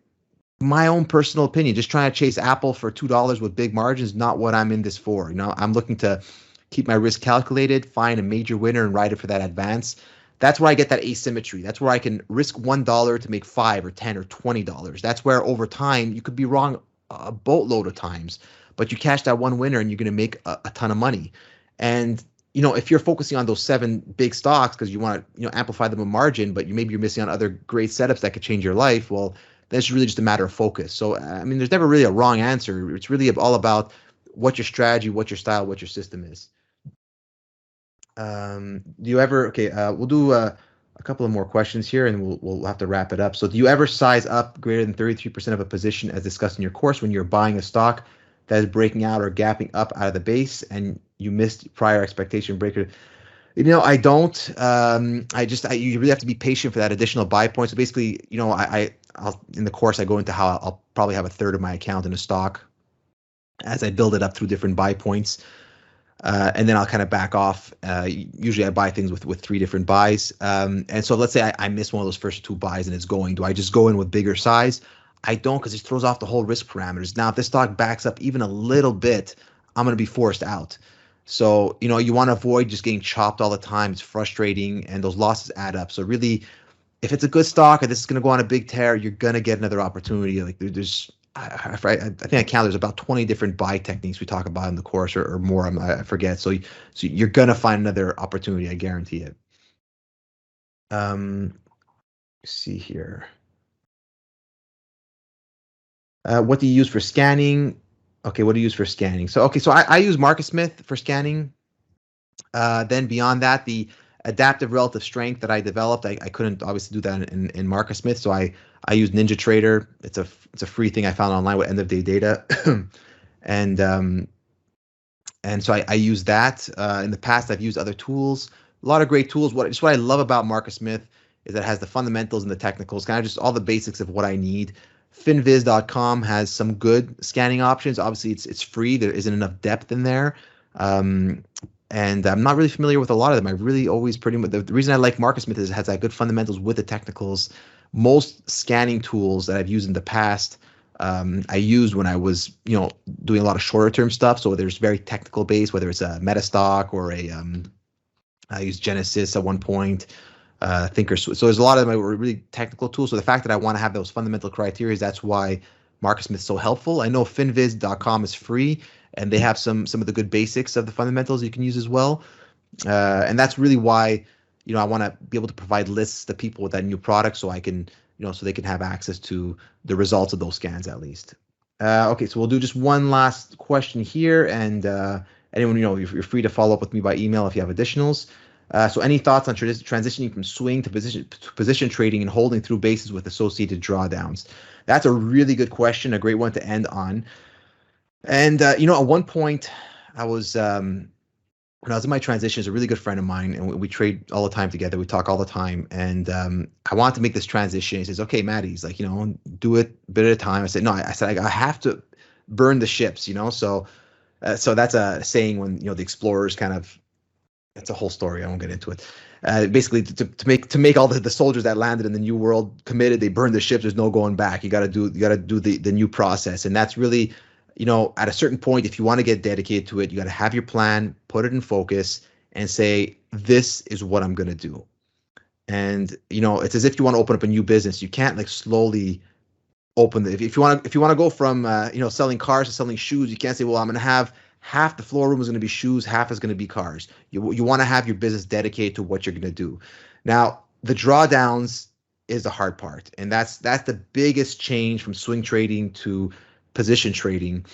my own personal opinion, just trying to chase Apple for $2 with big margins, not what I'm in this for. I'm looking to keep my risk calculated, find a major winner, and ride it for that advance. That's where I get that asymmetry. That's where I can risk $1 to make $5 or $10 or $20. That's where over time you could be wrong a boatload of times, but you catch that one winner and you're going to make a ton of money. And if you're focusing on those 7 big stocks because you want to amplify them a margin, but you're missing on other great setups that could change your life, well, that's really just a matter of focus. So I mean, there's never really a wrong answer. It's really all about what your strategy, what your style, what your system is. Do you ever? Okay, we'll do a couple of more questions here, and we'll have to wrap it up. So, do you ever size up greater than 33% of a position, as discussed in your course, when you're buying a stock that is breaking out or gapping up out of the base, and you missed prior expectation breaker? I don't. You really have to be patient for that additional buy point. So basically, I'll in the course I go into how I'll probably have a third of my account in a stock as I build it up through different buy points. And then I'll kind of back off. Usually I buy things with 3 different buys. And so let's say I miss one of those first 2 buys and it's going. Do I just go in with bigger size? I don't, because it throws off the whole risk parameters. Now, if this stock backs up even a little bit, I'm going to be forced out. So, you want to avoid just getting chopped all the time. It's frustrating and those losses add up. So really, if it's a good stock and this is going to go on a big tear, you're going to get another opportunity. Like I think I count there's about 20 different buy techniques we talk about in the course or more. I forget. So you're going to find another opportunity. I guarantee it. See here. What do you use for scanning? Okay, what do you use for scanning? So I use MarketSmith for scanning. Then beyond that, the adaptive relative strength that I developed, I couldn't obviously do that in MarketSmith, so I use NinjaTrader. It's a free thing I found online with end of day data, and so I use that. In the past, I've used other tools, a lot of great tools. What I love about MarketSmith is that it has the fundamentals and the technicals, kind of just all the basics of what I need. Finviz.com has some good scanning options. Obviously, it's free. There isn't enough depth in there. And I'm not really familiar with a lot of them. I really always pretty much, the reason I like MarketSmith is it has that good fundamentals with the technicals. Most scanning tools that I've used in the past I used when I was, doing a lot of shorter term stuff. So there's very technical base, whether it's a Metastock or I used Genesis at one point, Thinkorswim. So there's a lot of them that were really technical tools. So the fact that I want to have those fundamental criteria, that's why Marcus Smith's so helpful. I know finviz.com is free, and they have some of the good basics of the fundamentals you can use as well. And that's really why, I want to be able to provide lists to people with that new product so I can, so they can have access to the results of those scans at least. Okay, so we'll do just one last question here, and anyone, you're free to follow up with me by email if you have additionals. So any thoughts on transitioning from swing to position trading and holding through bases with associated drawdowns? That's a really good question, a great one to end on. And, at one point I was, when I was in my transitions, a really good friend of mine, and we trade all the time together. We talk all the time. And I wanted to make this transition. He says, okay, Matt, he's like, do it a bit at a time. I said, no, I have to burn the ships, So that's a saying when, the explorers kind of, it's a whole story. I won't get into it. Basically, to make all the soldiers that landed in the New World committed, they burned the ships. There's no going back. You got to do the new process, and that's really, at a certain point, if you want to get dedicated to it, you got to have your plan, put it in focus, and say, this is what I'm going to do. And it's as if you want to open up a new business. You can't like slowly open if you want to go from selling cars to selling shoes. You can't say, well, I'm going to have half the floor room is going to be shoes, half is going to be cars. You want to have your business dedicated to what you're going to do. Now, the drawdowns is the hard part, and that's the biggest change from swing trading to position trading.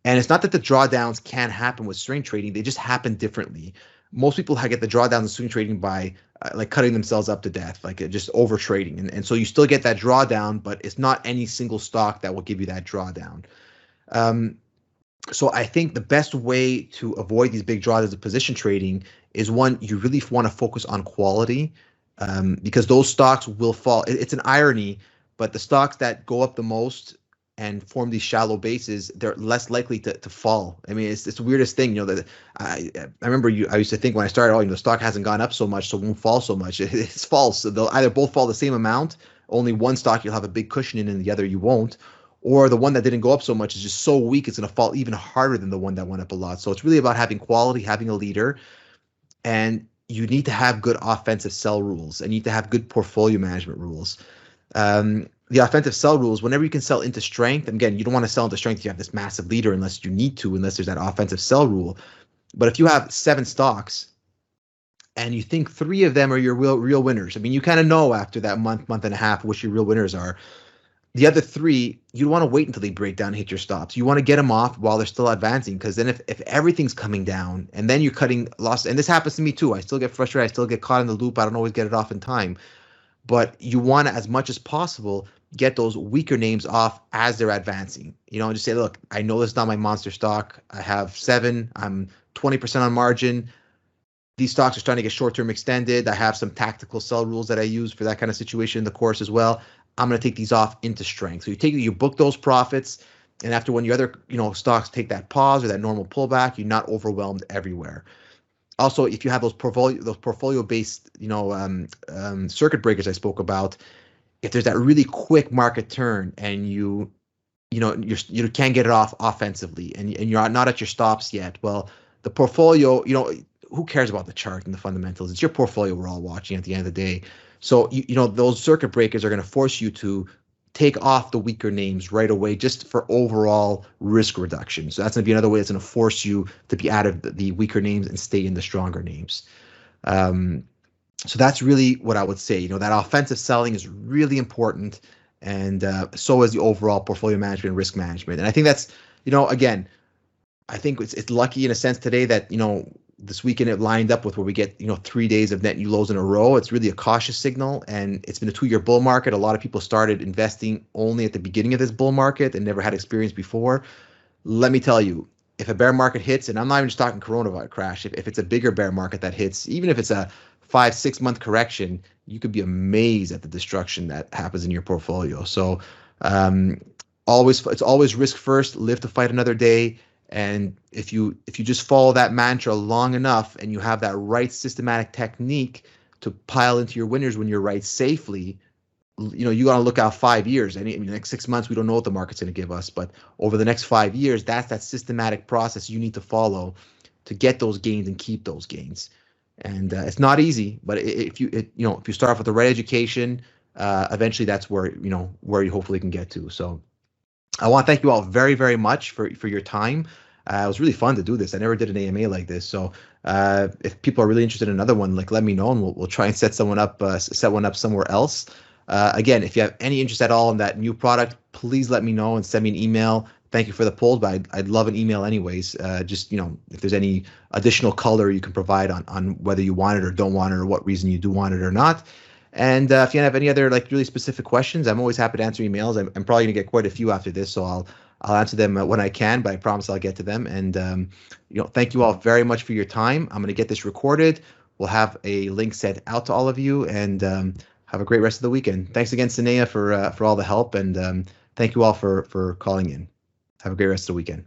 And it's not that the drawdowns can't happen with swing trading, they just happen differently. Most people get the drawdowns in swing trading by like cutting themselves up to death, like just over trading. And so you still get that drawdown, but it's not any single stock that will give you that drawdown. So I think the best way to avoid these big drawdowns of position trading is, one, you really want to focus on quality, because those stocks will fall. It's an irony, but the stocks that go up the most and form these shallow bases, they're less likely to fall. I mean, it's the weirdest thing, that I remember I used to think when I started, the stock hasn't gone up so much, so it won't fall so much. It's false. So they'll either both fall the same amount, only one stock you'll have a big cushion in and the other you won't, or the one that didn't go up so much is just so weak it's going to fall even harder than the one that went up a lot. So it's really about having quality, having a leader, and you need to have good offensive sell rules, and you need to have good portfolio management rules. The offensive sell rules, whenever you can sell into strength, and again, you don't want to sell into strength if you have this massive leader unless you need to, unless there's that offensive sell rule. But if you have 7 stocks and you think 3 of them are your real winners, I mean, you kind of know after that month and a half which your real winners are. The other 3, you don't want to wait until they break down and hit your stops. You want to get them off while they're still advancing, because then if everything's coming down and then you're cutting loss, and this happens to me too. I still get frustrated. I still get caught in the loop. I don't always get it off in time. But you want to, as much as possible, get those weaker names off as they're advancing. And just say, look, I know this is not my monster stock. I have 7. I'm 20% on margin. These stocks are starting to get short-term extended. I have some tactical sell rules that I use for that kind of situation in the course as well. I'm going to take these off into strength. So you book those profits, and after when your other stocks take that pause or that normal pullback, you're not overwhelmed everywhere. Also, if you have those portfolio-based circuit breakers I spoke about, if there's that really quick market turn and you can't get it off offensively, and you're not at your stops yet, well, the portfolio, who cares about the chart and the fundamentals? It's your portfolio we're all watching at the end of the day. So those circuit breakers are going to force you to take off the weaker names right away, just for overall risk reduction. So that's going to be another way that's going to force you to be out of the weaker names and stay in the stronger names. So that's really what I would say. That offensive selling is really important, and so is the overall portfolio management and risk management. And I think that's, again, I think it's lucky in a sense today that, this weekend it lined up with where we get, 3 days of net new lows in a row. It's really a cautious signal, and it's been a 2-year bull market. A lot of people started investing only at the beginning of this bull market and never had experience before. Let me tell you, if a bear market hits, and I'm not even just talking coronavirus crash, if it's a bigger bear market that hits, even if it's a 5-6 month correction, you could be amazed at the destruction that happens in your portfolio. So it's always risk first, live to fight another day. And if you just follow that mantra long enough, and you have that right systematic technique to pile into your winners when you're right safely, you got to look out 5 years. I mean, the next 6 months, we don't know what the market's going to give us, but over the next 5 years, that's that systematic process you need to follow to get those gains and keep those gains. And it's not easy, but if you start off with the right education, eventually that's where you hopefully can get to. So I want to thank you all very, very much for your time. It was really fun to do this. I never did an AMA like this. So if people are really interested in another one, like, let me know, and we'll try and set one up somewhere else. Again, if you have any interest at all in that new product, please let me know and send me an email. Thank you for the polls, but I'd love an email anyways. Just, if there's any additional color you can provide on whether you want it or don't want it, or what reason you do want it or not. And if you have any other really specific questions, I'm always happy to answer emails. I'm probably gonna get quite a few after this, so I'll answer them when I can, but I promise I'll get to them. And thank you all very much for your time. I'm gonna get this recorded. We'll have a link sent out to all of you, and have a great rest of the weekend. Thanks again, Sanea, for all the help, and thank you all for calling in. Have a great rest of the weekend.